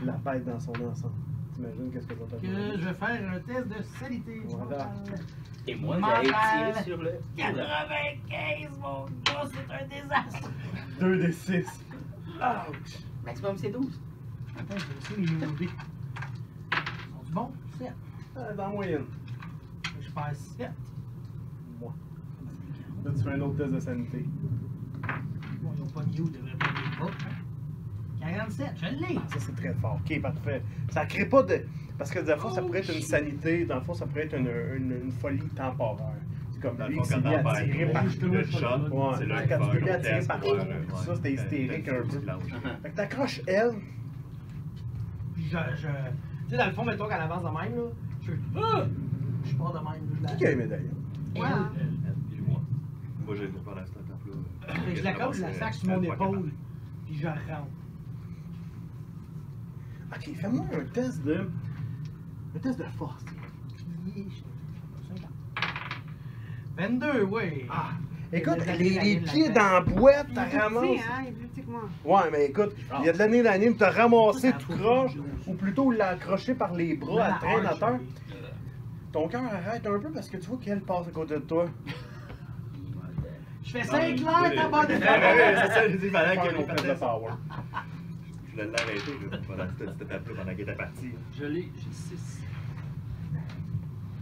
la bête dans son ensemble. T'imagines qu'est-ce que ça va te Que je vais faire un test de salité. Voilà. Et moi, Mental. j'allais tirer sur le. 95, mon gars, c'est un désastre. 2 des 6. Ouch! Maximum, c'est 12. Attends, je vais essayer de les monter. Sont-ils bons? 7. Dans la moyenne. Je perds 7. Moi. Là, tu fais un autre test de sanité. Bon, ils ont pas mis où, ils devraient pas les pas. 47, je l'ai. Ça, c'est très fort. Ok, parfait. Ça crée pas de. Parce que dans le fond, ça pourrait être une sanité. Dans le fond, ça pourrait être une folie temporaire. C'est comme Dans le lui fond, qui s'est quand mis à t'en tirer perds par. le shot, Ouais, c'est là quand qu'il tu peux faut bien tirer par ouais, ça, c'était hystérique un peu. Blanche. Fait que t'accroches elle. Puis tu sais, dans le fond, mettons qu'elle avance de même, là. Je pars de même. Qui a un médaillon? Ouais. Puis moi. Moi, j'ai pendant cette étape-là. Fait que je la colle, je la sac sur mon épaule. Puis je rentre. Ok, fais-moi un test de. Un test de force. 22, oui. Ah! Écoute, les pieds dans la boîte, Il t'as est petit, ramassé. hein? Il est plus petit que moi. Ouais, mais écoute, il y a de l'année d'anime, t'as ramassé tout croche, ou plutôt il l'a accroché par les bras, elle traîne à terre. Ton cœur arrête un peu parce que tu vois qu'elle passe à côté de toi. Je fais 5 clairs, t'as pas de C'est ça, je dis, pendant Faire qu'elle un test de est power. Je voulais l'arrêter là, pendant cette étape-là, pendant qu'elle était partie. Je l'ai, j'ai 6.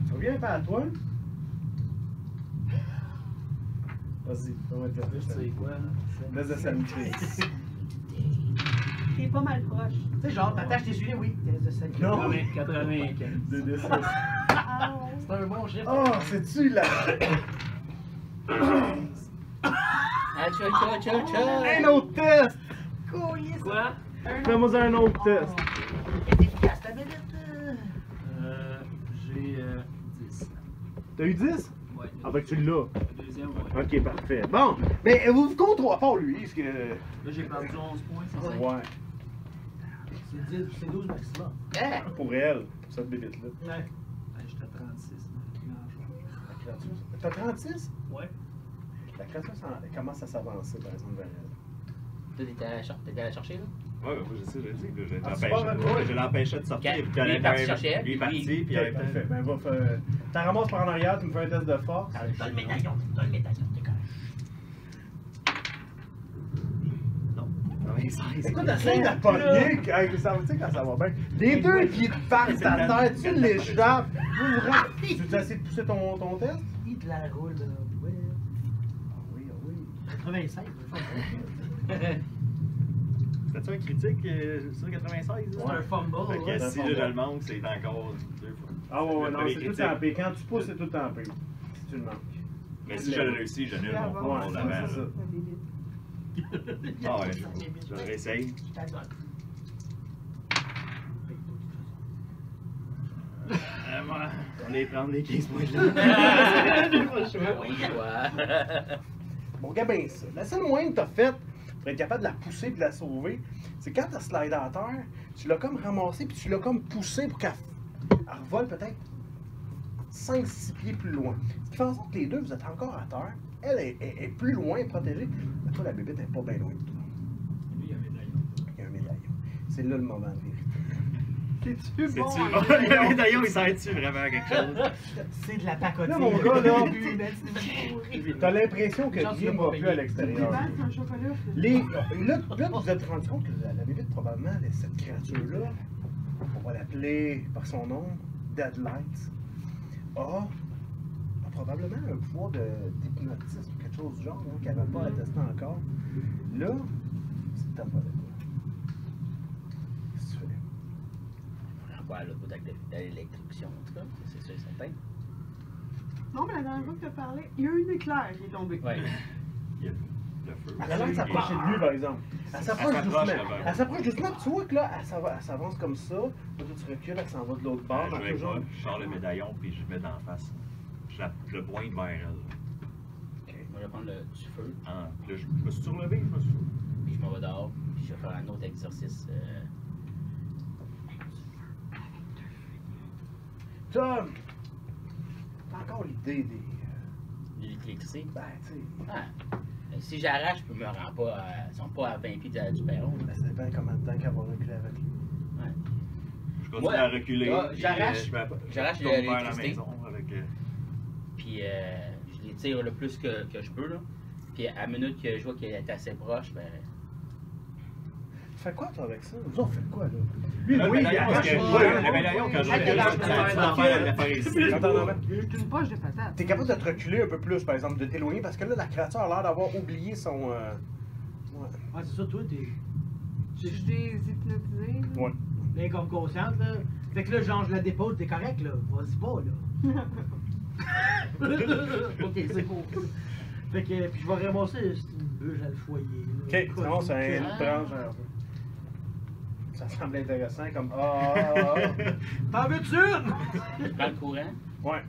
Ça revient un peu à toi. Vas-y, fais-moi un test de C'est sanité. quoi, là? Test de sanité. T'es pas mal proche. Tu sais, genre, t'attaches tes souliers, oui. Test de sanité. Non. 95. 2 des 6. Ah, C'est un bon chiffre. Oh, c'est-tu la. Ah, tcha. Un autre test! Quoi? Fais-moi un autre test. C'est efficace, ta minute. J'ai 10. T'as eu 10? Ouais. Avec tu l'as. Le deuxième, ouais. Ok, parfait. Bon, mais vous comptez à part lui, parce que. Là, j'ai perdu 11 points, c'est ça? Ouais, C'est 12 maximum. pour elle, cette bébite-là. Ouais. Ouais, j'étais à 36. La créature. T'as 36? Ouais. La créature elle commence à s'avancer, par exemple, vers elle. Toi, t'étais allé la chercher, là? Ouais, moi, je sais, j'ai dit, là, Ah, c'est pas vrai? je l'empêchais de sortir. Ok. Puis quand Lui est elle parti était- chercher elle, Lui est puis parti, lui- puis Ok, elle parfait. était. Ben, va faire. T'en ramasses par en arrière, tu me fais un test de force. Dans le médaillon, dans le médaillon, t'es correct. Écoute, Essaye de la pogner, tu sais, quand ça va bien. Les deux qui te partent à terre, tu l'échappes. Tu essaies de pousser ton test? Il te la roule, là. Ouais. Ah oui, ah oui. 85, je vais faire C'était-tu un critique sur 96? ça. C'est un fumble. Fait ouais. que si je le manque, c'est encore 2 fois. Ah ouais, ouais, Le non, premier c'est tout critique. en paix. Quand tu pousses, c'est tout en paix. Si tu le manques. Mais si je le réussis, je n'ai mon Ouais, fond c'est d'avant. ça. Ah ouais, je le réessaye. Je t'adore. On est prendre les 15 points là. Bon, regarde bien ça. La seule moyen que t'as faite pour être capable de la pousser et de la sauver, c'est quand t'as slidé à terre, tu l'as comme ramassée puis tu l'as comme poussée pour qu'elle revole peut-être 5-6 pieds plus loin. Ce qui fait en sorte que les deux, vous êtes encore à terre. Elle est plus loin, protégée. Mais toi, la bébête n'est pas bien loin de toi. Lui, il y a un médaillon. Il y a un médaillon. C'est là le moment de vérité. C'est-tu bon? C'est-tu hein? bon? Le médaillon, il sert-tu vraiment à quelque chose? C'est de la pacotille. Là, mon gars, là, là. t'as l'impression que Genre, tu rien l'as va pas plus payé. à l'extérieur. C'est un chocolat. Là, vous vous êtes rendu compte que la bébête, probablement, cette créature-là, on va l'appeler par son nom, Deadlight, a probablement un pouvoir d'hypnotisme, quelque chose du genre, hein, qu'elle n'avait pas attesté encore. Là, c'est ta folle. Qu'est-ce que tu fais? On va à l'autre bout de l'électrocution, en tout cas, c'est sûr et certain. Non, mais la dernière fois que tu as parlé, il y a eu un éclair qui est tombé. Ouais. Il y a le feu. Elle a l'air de s'approcher de lui, par exemple. Elle s'approche doucement. là-bas. Elle s'approche doucement, tu vois que là, elle s'avance comme ça. Là, tu recules, elle s'en va de l'autre bord. Je vais toujours... pas, je sors le médaillon puis je le mets d'en face. Je le pointe vers elle. Ok, moi je vais prendre du feu, Ah, puis là, je me suis surlevé, je me suis surlevé. puis je m'en vais dehors, puis je vais faire un autre exercice. Tom! T'as encore l'idée des. L'électricité. Ben, tu sais. Ah. Si j'arrache, je me rends pas, ils sont pas à 20 pieds du perron. Ben, ça dépend combien de temps qu'elle va reculer avec lui. Ouais. Je continue Ouais. à reculer. Ah, puis, j'arrache- je j'arrache tourne vers la l'électricité. maison avec. Puis je les tire le plus que je peux, là. Puis à la minute que je vois qu'elle est assez proche, ben. Tu fais quoi, toi, avec ça? Vous autres, faites quoi, là? Lui, Le oui, il médaillon, parce que arrache. ouais, le médaillon, quand je Ah, recule, t'es ça dans- la faire ici. Quand t'en as- C'est une poche de patate. T'es capable de te reculer un peu plus, par exemple, de t'éloigner, parce que là, la créature a l'air d'avoir oublié son. Ouais. Ouais, c'est ça, toi, t'es. Je suis déshypnotisée. là. Ouais. Bien comme consciente, là. Fait que là, genre, je la dépose, t'es correct, là. Vas-y pas, là. Ok, c'est beau. Fait que, puis je vais ramasser c'est une bûche à le foyer. Là. Ok, c'est bon, c'est une Ah. branche. Ça semble intéressant comme. Ah! T'en veux-tu une? Je prends le courant, Ouais.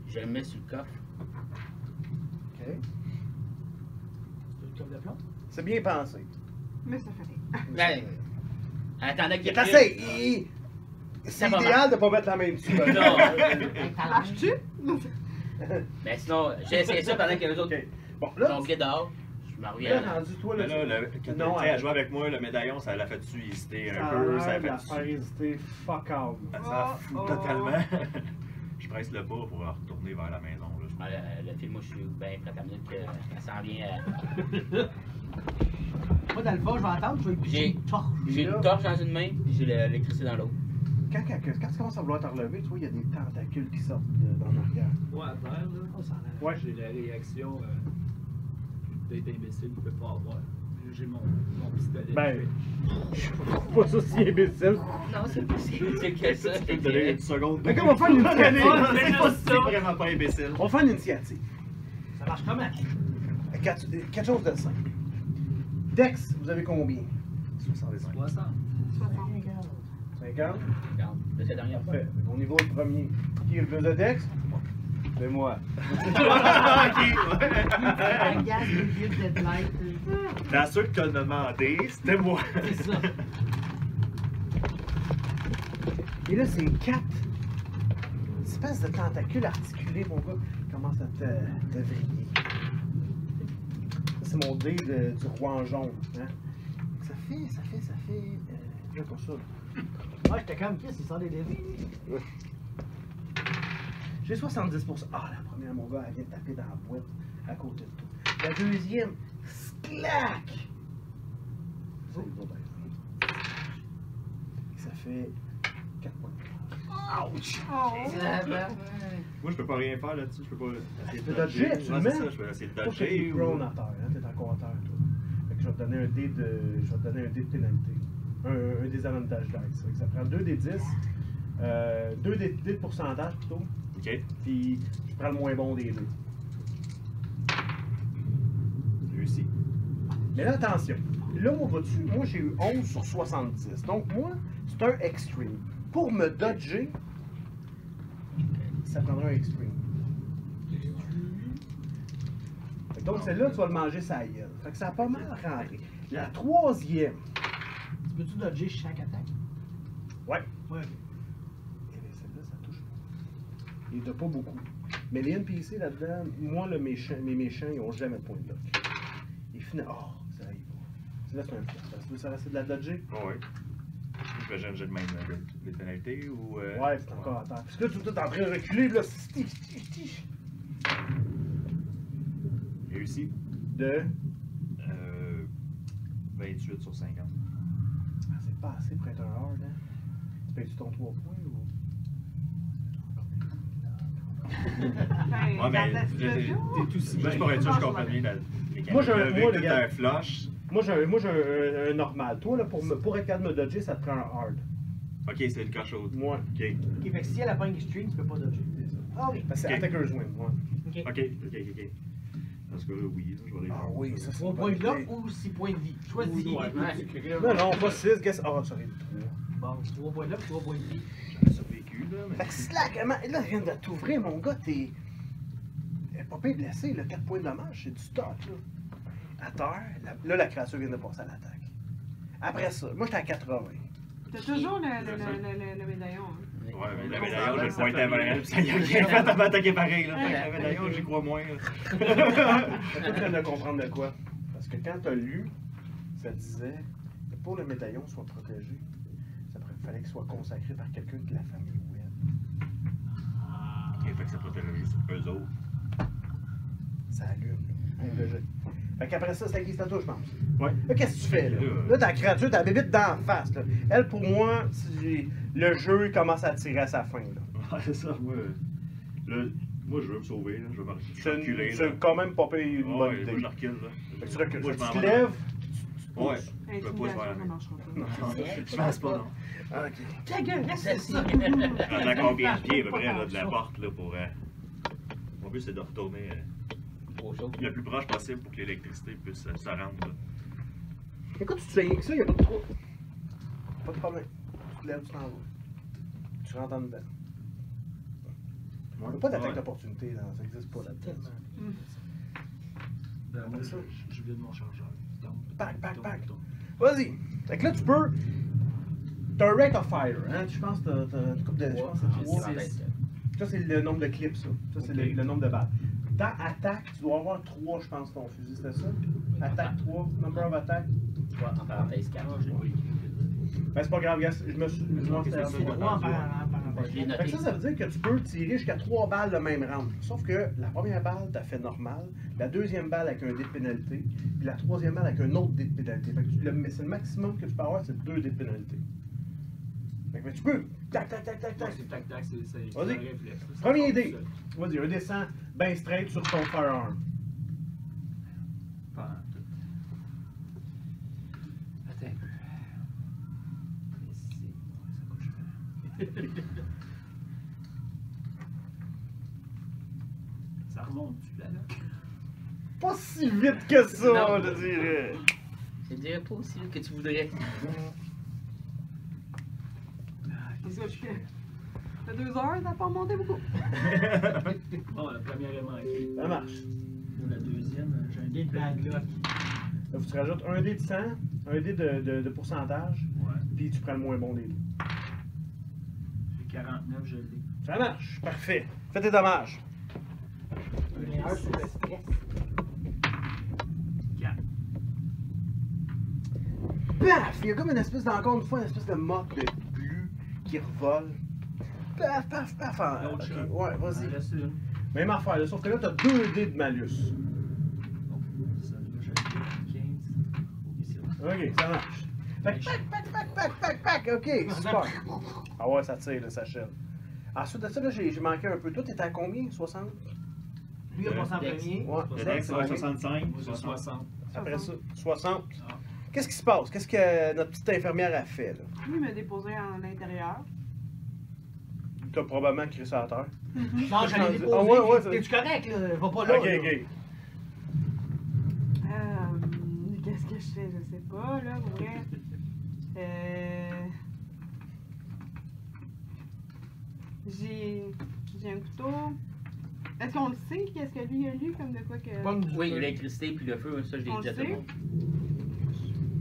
je le mets sur le coffre. Ok. C'est une coffre de plomb? C'est bien pensé. Mais ça fait rien. Ben, attendez qu'il T'essayes! C'est Ça va idéal de pas mettre la main dessus. Non. Marches-tu? Mais sinon, j'ai essayé ça pendant que les autres Ok. Bon, là, sont dehors. Je m'en reviens. là, rendu toi, là. Mais là, quand Non, elle jouait avec moi, le médaillon, ça l'a fait-tu hésiter Ça un a peu, l'air ça a de la fait faire hésiter. Fuck out. Ça la fout totalement. Je presse le pas pour retourner vers la maison. Là. Ah, le film, moi, je suis bien prêt à la minute qu'elle s'en vient. Moi, dans le fond, je vais attendre, je vais lui J'ai- piquer une torche. J'ai une torche dans une main, puis j'ai l'électricité dans l'autre. Quand tu commences à vouloir te relever, tu vois, il y a des tentacules qui sortent dans l'arrière. Moi, à terre, là, Oh, ça a l'air. Ouais. j'ai la réaction d'être imbécile, il peut pas avoir. J'ai mon pistolet. Ben, je suis pas aussi imbécile. Non, c'est possible. C'est que ça. Je peux te donner une seconde. Mais on va faire une initiative. C'est vraiment pas imbécile. On va faire une initiative. Ça marche comment? Quelque chose de simple. Dex, vous avez combien? 65. 60. 50? Regarde, c'est la dernière fois. Parfait. On y va le premier. Qui est le plus de Dex? C'est moi. Un gars de vieux Deadlight. Dans ceux que tu as demandé, c'était moi. C'est ça. Et là, c'est 4 espèces de tentacules articulés, mon gars, qui commencent à te vriller. Ça, c'est mon dé du roi en jaune. Hein? Ça fait. J'ai pas ça. Là. Ouais, j'étais comme Chris, il sort des défis. J'ai 70%. Ah, la première, mon gars, elle vient de taper dans la boîte à côté de toi. La deuxième, clac! Ça, il va bien. Ça fait 4 points. Ouch! Moi, je peux pas rien faire là-dessus. Je peux pas essayer Tu de peux dodger, tu le mets? ça, je vais essayer de Toi, t'es dodger. prone à terre, hein? T'es encore à terre, toi. Fait que je vais te donner un dé de pénalité. Un désavantage dice. Fait que ça prend 2 des 10. 2 dés de pourcentage plutôt. Ok. Puis je prends le moins bon des deux. Réussi. Mais là, attention. Là, on va dessus. Moi, j'ai eu 11 sur 70. Donc, moi, c'est un extreme. Pour me dodger, ça prendra un extreme. Fait que donc, celle-là, tu vas le manger sa gueule. Fait que ça a pas mal rentré. La troisième. Tu peux-tu dodger chaque attaque? Ouais. Ouais. Eh bien, celle-là, ça touche pas. Il n'y en a pas beaucoup. Mais les NPC là-dedans, moi, mes méchants, ils n'ont jamais de point de lock. Et finalement, oh, ça arrive pas. Là, c'est un flop. Ça reste de la dodger. Oh, oui. j'imagine que j'ai le même les pénalités ou. Ouais, c'est encore à terre. Parce que là, tout est en train de reculer, là. Réussi. De. 28 sur 50. Ah, c'est pas assez pour être un hard, hein. Tu payes-tu ton 3 points ou. Ouais, mais t'es tout si. Juste pour être sûr, je comprends bien la mécanique. Moi, j'ai un t'as un flush. Moi, j'ai un normal. Toi, là, pour être capable de me dodger, ça te prend un hard. Ok, c'est une coche haute. Moi. Ok. Ok, fait que si elle a pas une string, tu peux pas dodger. C'est ça. Ah oui. Parce que c'est Ok. Attacker's Win, ouais. Ok. Dans ce cas-là, oui, là, je vais aller. Ah oui, ça c'est 3 une points bonne de là idée. ou 6 points de vie. Choisis. Non, non, pas 6, guess. Ah, ça arrive 3. Bon, 3 points de là, 3 points de vie. J'aurais survécu, là. Mais... Fait que slack, là, je viens de t'ouvrir, mon gars, t'es. Pas bien blessé, là, 4 points de dommage, c'est du stock, là. À terre, là, la créature vient de passer à l'attaque. Après ça, moi, j'étais à 80. T'as toujours le médaillon. Hein. Ouais, mais le médaillon, je le pointais avant. Ça y a rien fait, t'as attaqué pareil, là. Fait que le médaillon, j'y crois moins, là. Je suis en train de comprendre de quoi. Parce que quand t'as lu, ça disait que pour le médaillon soit protégé, ça fallait qu'il soit consacré par quelqu'un de la famille Webb. Ok, fait que ça protège eux autres. Ça allume, là. Engagé. Fait qu'après ça, c'est à qui c'est à toi, je pense. Ouais. Là, qu'est-ce que tu fais, là? Là, ta créature, t'as bébite d'en face, là. Elle, pour moi, le jeu il commence à tirer à sa fin, là. Ouais, c'est ça, moi. Là, moi, je veux me sauver, là. Je veux me reculer. C'est quand même pas payé une bonne Ouais, idée. moi, je recule, là. Fait que tu recules. Moi, Fait je que m'en tu te vais. lèves. Ouais. Je me pousse Intimidation, vers ça la marchera pas. Non, je pense pas, non. Ah, ok. Ta gueule, c'est ça. Rendu à combien de pieds, à peu près, là, de la porte, là, pour... Mon but, c'est de retourner le plus proche possible pour que l'électricité puisse se rendre, là. Écoute, tu te fais rien que ça, y'a pas de trop. Pas de problème. Tu te lèves, tu t'en vas. Tu rentres en dedans. On n'a pas d'attaque Ouais. d'opportunité, là. Ça n'existe pas là-dedans. Ben, moi, ça. je vide mon chargeur. Pack. Vas-y. Fait que là, tu peux. T'as un rate of fire, hein? Je pense que t'as une coupe de. Je pense que c'est 3. Ça, c'est le nombre de clips, ça. Ça, c'est le nombre de balles. Dans attaque, tu dois avoir 3, je pense, ton fusil, c'était ça? Attaque 3, number of attack. En parenthèse 4. Ben, c'est pas grave, gars. Je me suis. c'est Droit en parenthèse. Je l'ai Fait noté. que ça veut dire que tu peux tirer jusqu'à 3 balles le même round. Sauf que la première balle, t'as fait normal. La deuxième balle avec un dé de pénalité. Puis la troisième balle avec un autre dé de pénalité. Fait que c'est le maximum que tu peux avoir, c'est 2 dés de pénalité. Fait que tu peux. Tac. Tac, c'est Vas-y. un réflexe. là. Premier dé. Vas-y, un descend ben straight sur ton firearm. Pas en tout. Attends un peu. Ici, ça coûte cher. Ça remonte-tu là? Pas si vite que ça, Non. je dirais. Je dirais pas aussi vite que tu voudrais. Qu'est-ce que je fais? Ça fait 2 heures, ça n'a pas remonté beaucoup. Bon, la première est manquée. Ça marche. La deuxième, j'ai un dé de bad luck. Là, faut que tu rajoutes un dé de 100, un dé de pourcentage, Ouais. puis tu prends le moins bon des deux. J'ai 49, je l'ai. Ça marche. Parfait. Fais tes dommages. Un sur le stress. 4. Paf! Il y a comme une espèce encore une fois, une espèce de motte de glu qui revole. Paf. L'autre Ok, shot. ouais, vas-y. Il reste une. Même affaire, là, sauf que là, t'as 2 dés de malus. Oh, celle-là, j'ai 15. Ici. Ok, ça marche. Fait que pac, ok, super. Ah ouais, ça tire, là, ça chèvre. Ensuite de ça, là, j'ai manqué un peu. Toi, t'étais à combien? 60? Lui, il a passé en Dex. premier. Ouais, Le Dex, deck, c'est c'est combien? 65. Moi, j'ai 60. Après ça, 60. Ah. Qu'est-ce qui se passe? Qu'est-ce que notre petite infirmière a fait, là? Lui, il m'a déposé à l'intérieur. T'as probablement créé ça à terre. Non, j'allais déposer. Ah ouais, ça- T'es-tu correct, là? Va pas là. Ok, là. ok. Qu'est-ce que je fais? Je sais pas, là, pour vrai. J'ai un couteau. Est-ce qu'on le sait? Qu'est-ce que lui a lu comme de quoi que. Pogne du Oui, feu. l'électricité puis le feu, ça, je l'ai On dit à le tout le sait? monde.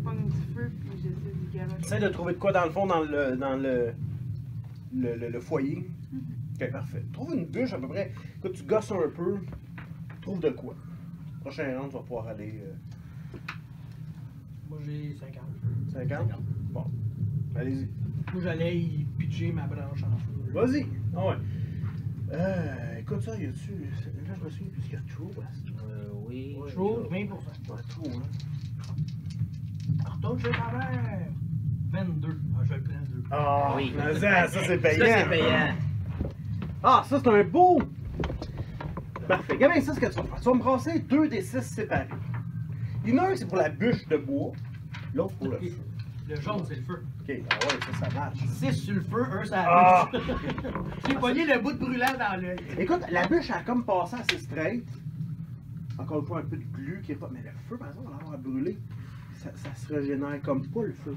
Pogne du feu, puis j'essaie du garage. Essaye de trouver de quoi dans le fond, dans le foyer. Ok, parfait. Trouve une bûche à peu près. Écoute, tu gosses un peu. Trouve de quoi. Prochain round, tu vas pouvoir aller. Moi, j'ai 50. 50? Bon. Allez-y. Moi, j'allais y pitcher ma branche en feu. Vas-y. Ah ouais. Écoute ça, y a-tu. Là, je me souviens plus qu'il y a trop. Oui. Chaud, 20%. Ouais, trop, hein. Retourne chez ta mère. 22. Ah, je vais le prendre 2. Ah, Oui. mais ça, c'est payant. Ça, c'est payant. Ah, ça, c'est un beau. Parfait. Gamin, ça, ce que tu vas faire. Tu vas me brasser 2 des 6 séparés. Il y en a un, c'est pour la bûche de bois. L'autre, pour le feu. Le jaune, c'est le feu. Ok, ah ouais, ça marche. 6 sur le feu, 1 sur la Ah. bûche. J'ai pogné le bout de brûlant dans l'œil. Écoute, la bûche a comme passé assez straight. Encore une fois, un peu de glu qui est pas. Mais le feu, par exemple, on va l'avoir brûlé. Ça se régénère comme pas le feu.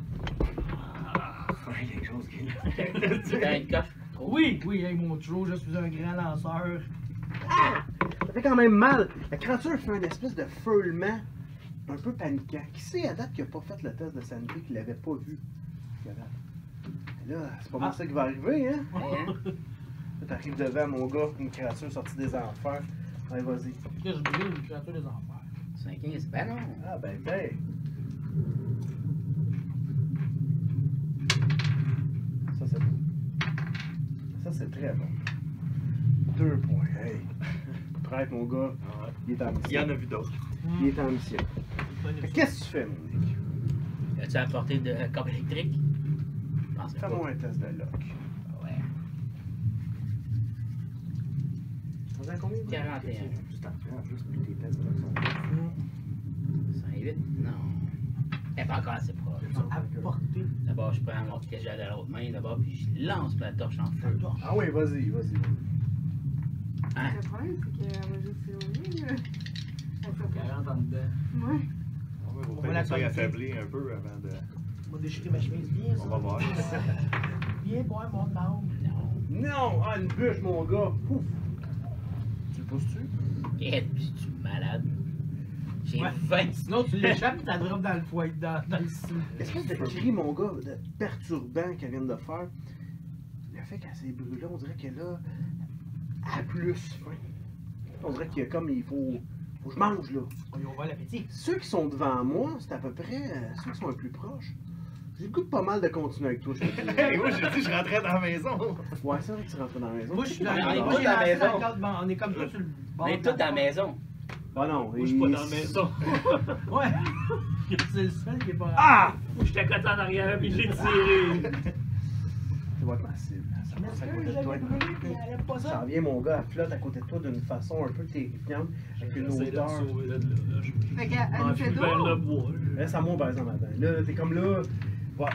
Ah, il y a quelque chose qui est là. Tu as une coche? Oui, oui, hey, mon trou, je suis un grand lanceur. Ah! Ça fait quand même mal. La créature fait une espèce de frôlement un peu paniquant. Qui sait à date qui n'a pas fait le test de santé, qui l'avait pas vu? Là, c'est pas mal ça qui va arriver, hein? Hein? Là, t'arrives devant, mon gars, une créature sortie des enfers. Allez, vas-y. Qu'est-ce que je brûle une créature des enfers? 5-15, ben non. Ah, ben, ben. Ça, c'est bon. Ça, c'est très bon. 2 points. Hey. Prête, mon gars. Ah ouais. Il est en Il y mission. en a vu d'autres. Il est en mission. Fait que qu'est-ce que tu fais, mon Nick? As-tu apporté de câble électrique? Je pense pas. Fais-moi un test de lock. Ouais. T'en as combien? 41. Tu t'en prends juste plus tes tests de lock. 108? Non. Elle est pas encore assez proche. Apporter. D'abord, je prends mon que j'ai à l'autre main, d'abord, puis je lance ma torche en feu. Ah oui, vas-y, vas-y. Hein? Le problème, c'est qu'elle va juste s'éloigner, là. Elle peut pas. 40 en dedans. Ouais. Vous va pouvez la ça collecter. affaiblir un peu avant de. On va déchirer ma chemise bien, ça. On va voir. Viens boire mon nom. Non. Non! Ah, une bûche, mon gars! Pouf! Tu le pousses-tu? Et puis, tu es malade. J'ai Ouais. 20. Sinon, tu l'échappes et tu la droppes dans le foyer, dans le sous. L'espèce de cri, mon gars, de perturbant qu'elle vient de faire, le fait qu'elle s'est brûlée, on dirait qu'elle a plus faim. On dirait qu'il y a comme il faut que je mange là. On lui ouvre l'appétit. Ceux qui sont devant moi, c'est à peu près ceux qui sont les plus proches. J'ai le goût de pas mal de continuer avec toi, je te dis. Hey, moi, j'ai dit, je rentrais dans la maison. Ouais, c'est vrai que tu rentres dans la maison. Moi, je suis dans On est moi, tous j'ai dans la lancé maison. la corde, on est comme ça sur le bord. On est tous dans la maison. Ah non, Moi, je suis pas dans la maison. Ouais. C'est le seul qui est pas. Ah! Moi, j'étais à côté en arrière, puis j'ai tiré. Tu vois que ma cible, ça Mais passe à est-ce côté que de toi. j'avais brûlé puis elle aime pas Ça ça? revient, mon gars, elle flotte à côté de toi d'une façon un peu terrifiante, avec une J'essaie de me odeur. sauver de là. Fait qu'elle elle nous fait M'enfuis vers le d'eau. bois. Laisse à moi, par exemple, attends. Là, t'es comme là. Ouais.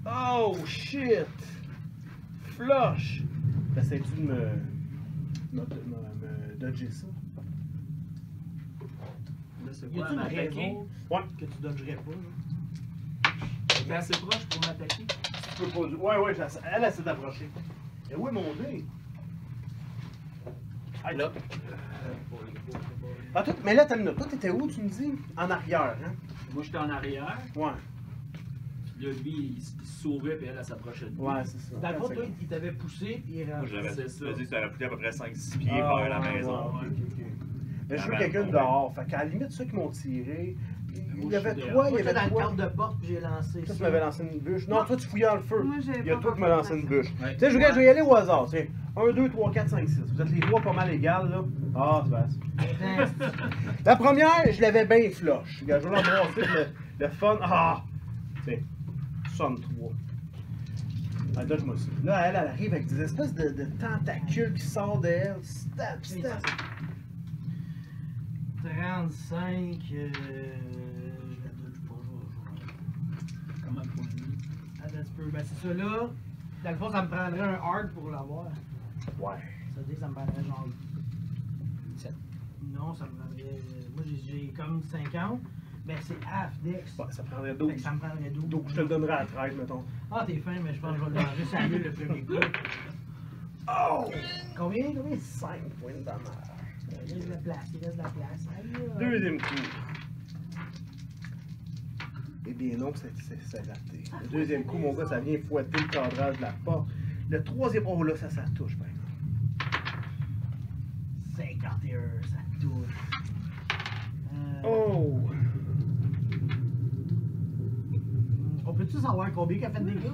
Oh, shit! Flush! T'essaies-tu de me dodger ça? Là, c'est Y quoi, a-tu une m'attaquer? raison Ouais. que tu dodgerais pas, là? T'es assez proche pour m'attaquer? Tu peux pas. Ouais, elle essaie d'approcher. Et où est mon dé? Aïe. Là. Ah, toi, mais là, t'as une minute. Toi, t'étais où, tu me dis? En arrière, hein? Moi, j'étais en arrière. Ouais. Là, lui, il se sauvait, puis elle s'approchait de lui. Ouais, c'est ça. Dans le fond, toi, il t'avait poussé puis il est Moi, rentré. j'avais C'est ça. dit que ça aurait coûté à peu près 5-6 pieds Ah, vers la ouais, maison. ouais, ok. Mais je veux Ah, quelqu'un ben, dehors. Fait qu'à la limite, ceux qui m'ont tiré, il Moi, y avait je suis toi, il Moi, y j'étais dans avait le toi. cadre de porte puis j'ai lancé Toi, tu ça. m'avais lancé une bûche. Non, toi, tu fouillais dans le feu. Moi, j'ai Il y a pas toi qui m'as encore lancé fait une ça. bûche. Ouais. Tu sais, je vais y aller au hasard. Tiens, 1, 2, 3, 4, 5, 6. Vous êtes les trois pas mal égales, là. Ah, c'est bien. La première, je l'avais bien flush. Regarde, je vais l'embrasser le fun. Ah! Tiens, 63. Ah, dodge-moi ça. Là, elle arrive avec des espèces de tentacules qui sortent d'elle. Stab, stab. 35, je la dodge pas, Comment pour lui? Attends un petit peu. Ben, c'est ça là. Dans le fond, ça me prendrait un hard pour l'avoir. Ouais. Ça veut dire que ça me prendrait genre 7. Non, ça me prendrait. Moi, j'ai comme 50. Ben, c'est half dex. Ouais, ça prendrait Fait 12. que ça me prendrait 12. Donc, je te le donnerai à 13, mettons. Ah, t'es fin, mais je pense que je vais le manger ça mieux le premier coup. Oh! Combien? 5 points de dommage. Il reste de la place, il reste de la place. Aïe, aïe. Deuxième coup. Eh bien non, c'est raté. Le deuxième coup, mon gars, ça vient fouetter le cadrage de la porte. Le troisième, oh là, ça touche, par exemple. 51, ça touche. Oh! Oh, peut-tu savoir combien qu'elle fait de dégâts?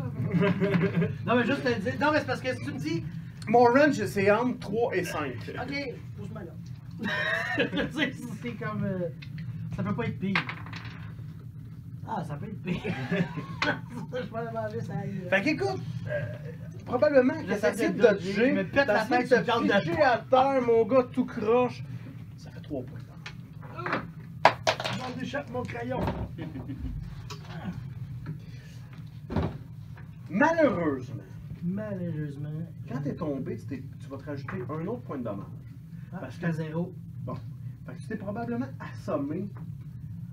Non, mais juste te le dire. Non, mais c'est parce que si tu me dis, Mon range, c'est entre 3 et 5. ok, pousse-moi là. C'est comme. Ça peut pas être pire. Ah, ça peut être pire. Je vais aller manger ça. Fait qu'écoute, probablement que J'essaie t'essaies de de dodger, dodger, je me pète la t'essaies tête de sur le cadre de te pitcher à terre, mon gars, tout croche. Ça fait 3 points. J'en échappe mon crayon. Malheureusement, quand t'es tombé, tu vas te rajouter un autre point de dommage. Parce que 0. Bon. Fait que tu t'es probablement assommé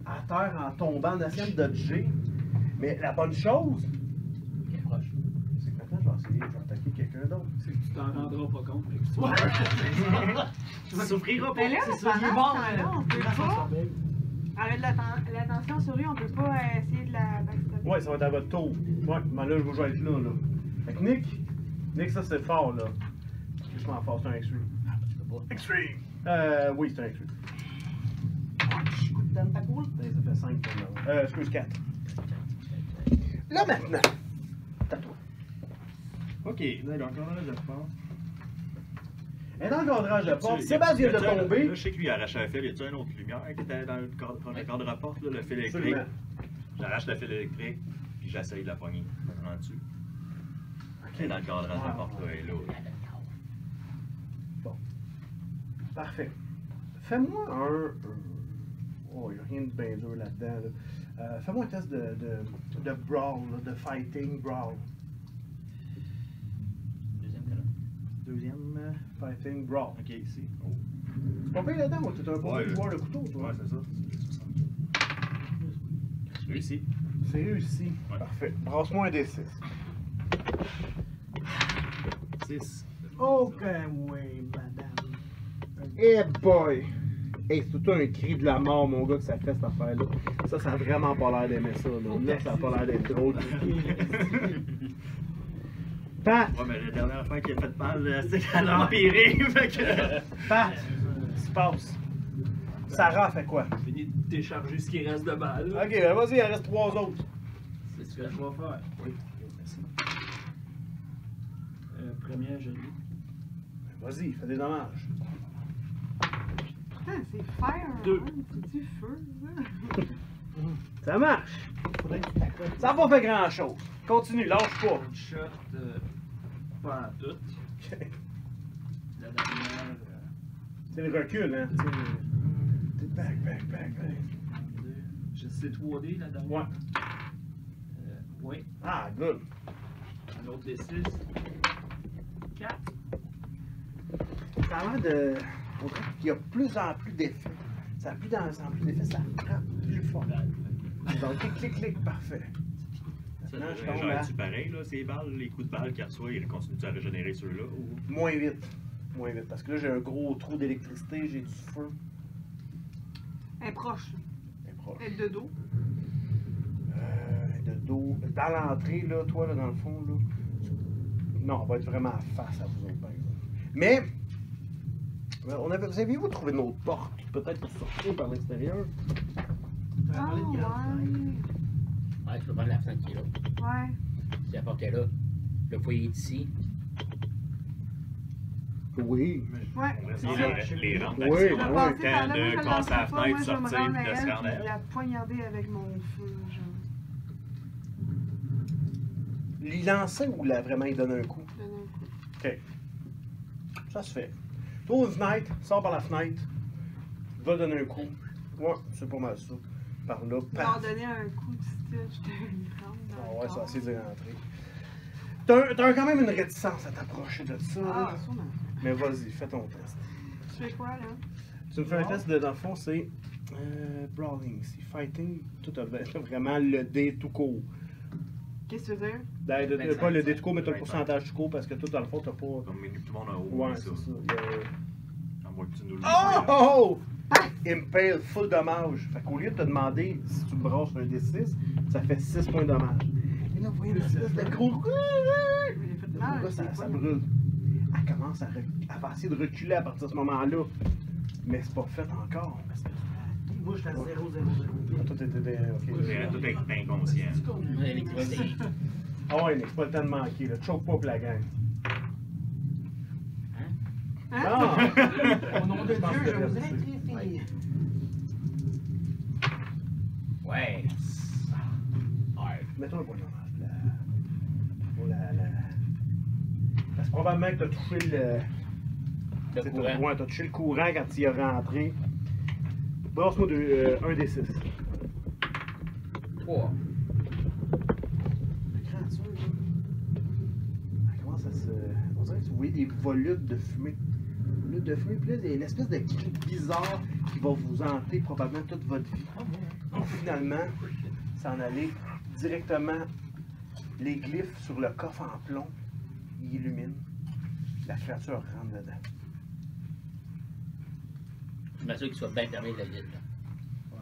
à terre en tombant, en essayant de dodger. Mais la bonne chose, Quel proche? c'est que maintenant, je vais attaquer quelqu'un d'autre. C'est que tu t'en rendras pas compte. Mais Tu souffriras pas. Mais là, C'est ça, il est pendant bon, ce temps-là, on peut grâce à pas. son bec. Avec l'attention sur lui, on peut pas essayer de la backstabber. Ouais, ça va être à votre tour. Ouais, mais là, je vais être là, là. Fait que Nick, ça c'est fort, là. Je m'en fort, c'est un extreme. Ah, tu peux pas. Extreme! Oui, c'est un extreme. Dans ta cour. Ça fait 5 pour là. Excuse, 4. Là, maintenant, t'as toi. Ok, là, il y a encore un de porte. Elle est dans le cadrage de porte. Sébastien vient de tomber. Là, je sais que lui, il arrache un fil. Y a-tu une autre lumière qui était dans le cadre de porte, là, le fil électrique? Absolument. J'arrache le fil électrique, puis j'essaye de la poignée en dessus. Elle est dans le cadrage de porte, là, elle est là. Bon. Parfait. Fais-moi un. Oh, il n'y a rien de bien dur là-dedans. Là. Fais-moi un test de brawl, là, de fighting brawl. Deuxième colonne. Deuxième, fighting brawl. Ok, ici. Oh. C'est pas pire là-dedans, moi, t'es un bon Ouais, joueur de couteau, toi. Ouais, c'est ça. C'est réussi. C'est réussi. Ouais. Parfait. Brasse-moi un D6. 6. Ok, oui, madame. Eh boy! Hey, c'est tout un cri de la mort, mon gars, que ça fait cette affaire-là. Ça a vraiment pas l'air d'aimer ça, là. Là, ça a pas l'air d'être drôle. Pat! Ouais, mais la dernière fois qu'il a fait mal, c'est qu'elle a empiré. Fait que. Pat! Qu'est-ce qui se passe? Sarah fait quoi? fini de décharger ce qui reste de balle. Ok, ben vas-y, il en reste 3 autres. C'est ce que je vais faire. Oui, merci. Première, je l'ai. Vas-y, fais des dommages. Putain, c'est fire. Deux. Hein? C'est du feu, ça. Ça marche! Faudrait que tu t'accotes. Ça n'a pas fait grand-chose. Continue, lâche pas. Une shot, pas en tout. La dernière, C'est le recul, hein? T'es back. c'est 3D la dernière. Ouais. Oui. Ah, good. Un autre D6. 4. Ça a l'air de. On dirait qu'il y a plus en plus d'effets. Ça a plus en plus d'effets, ça frappe plus fort. Donc, clic, parfait. Ça Maintenant, je devrait tombe à être pareil, là, ces balles, les coups de balle qu'il reçoit, il continue à régénérer ceux-là? Ou... moins vite. Moins vite. Parce que là, j'ai un gros trou d'électricité, j'ai du feu. Elle est proche. C'est proche. Elle est de dos. De dos. Dans l'entrée, là, toi, là, dans le fond, là. Non, on va être vraiment face à vous autres, par exemple. Mais. Vous aviez-vous trouvé une autre porte? Peut-être pour sortir par l'extérieur? Ah, ouais. Ouais, tu peux prendre la fenêtre qui est là. Ouais. Si la porte est là, le foyer est ici. Oui. Ouais. On reste les rampes Oui, d'action. Je vais ouais. passer par là. Moi, De je casser la l'entends pas. fenêtre, Moi, je vais me sortir, rendre à puis de se elle, rendre à puis elle. la poignarder avec mon feu, genre. L'y lancer ou vraiment il donne un coup? Donner un coup. Ok. Ça se fait. Trouve une fenêtre, sors par la fenêtre, va donner un coup. Ouais, c'est pas mal ça. Par là, Leur paf. donner un coup de style, je te rentre dans Ah le ouais, ça va corps. essayer de rentrer. T'as quand même une réticence à t'approcher de ça. Ah, là. sûrement. Mais vas-y, fais ton test. Tu fais quoi, là? Tu me fais un test de, dans le fond, c'est brawling, c'est fighting, tout vraiment le dé tout court. Qu'est-ce que tu veux dire? Pas le dé tout court, mais t'as le pourcentage tout court parce que tout dans le fond, t'as pas. Comme tout le monde en haut, Ouais, c'est c'est ça. ça. À moins que tu nous le Oh! Impale, full dommage. Fait qu'au lieu de te demander si tu brasses un D6, ça fait 6 points de dommage. Et là, vous voyez l'espèce de gros. J'ai fait Le mal. gars, ça c'est pas- brûle. Elle commence à essayer de reculer à partir de ce moment-là. Mais c'est pas fait encore. Parce que Moi, j'étais à 0, 0, 0. Toi, t'étais. Ok. Tout est inconscient. L'électricité. Ah ouais, c'est pas le temps de manquer, là. Choke pas pour la gang. Hein? Non! Au nom de Dieu, je vous électrifie. Ouais. Mets-toi un point de c'est probablement que t'as touché Le courant. Ouais, t'as touché le courant quand il est rentré. Brasse-moi un des 6. 3. La créature, là. Elle commence à se. On dirait que vous voyez des volutes de fumée. Volutes de fumée, puis là, il y a une espèce de cri bizarre qui va vous hanter probablement toute votre vie. Pour finalement s'en aller directement les glyphes sur le coffre en plomb. Il illumine. La créature rentre dedans. Je m'assure qu'il soit bien fermé le vide. Là.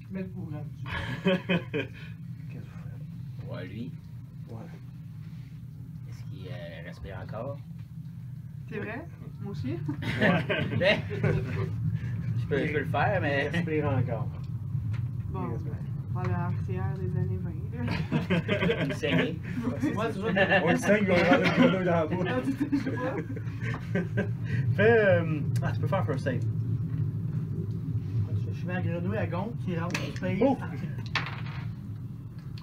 Je mets le courant dessus. Qu'est-ce que vous faites? Ouais, lui. Ouais. Est-ce qu'il respire encore? C'est vrai? Moi aussi? Ouais. je peux le faire, mais. Respire encore. Bon, Il respire. on va la RCR des années 20. Là. Il saignait. Moi, c'est ça. On le sait qu'il va avoir le grenouille dans la bouche. Fais. Tu peux faire un first save. Je mets la grenouille à Gonte qui rentre au space. Oh!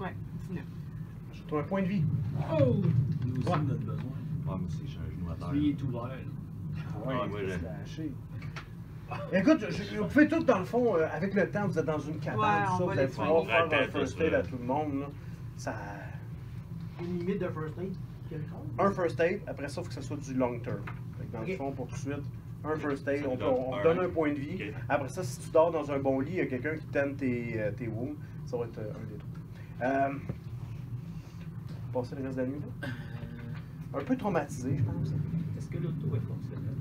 Ouais, 19. Tu as un point de vie. Oh! Nous aussi, on a besoin. Moi aussi, j'ai un genou à terre. Lui, il est ouvert. là. Ouais, moi, il je- s'est lâché. Écoute, vous pouvez tout, dans le fond, avec le temps, vous êtes dans une cabane, Ouais, tout on ça, va vous allez les pouvoir soigner. faire un Ouais, first peut-être, aid à tout le monde. Là. Ça... Une limite de first aid. Quelque chose. Un first aid, après ça, il faut que ce soit du long term. Fait que dans le Ok. fond, pour tout de suite, un first aid, on te Un. donne un point de vie. Ok. Après ça, si tu dors dans un bon lit, il y a quelqu'un qui tente tes wounds, ça va être un des trois. Passer le reste de la nuit, là? Un peu traumatisé, je pense. Est-ce que l'auto est fonctionnelle?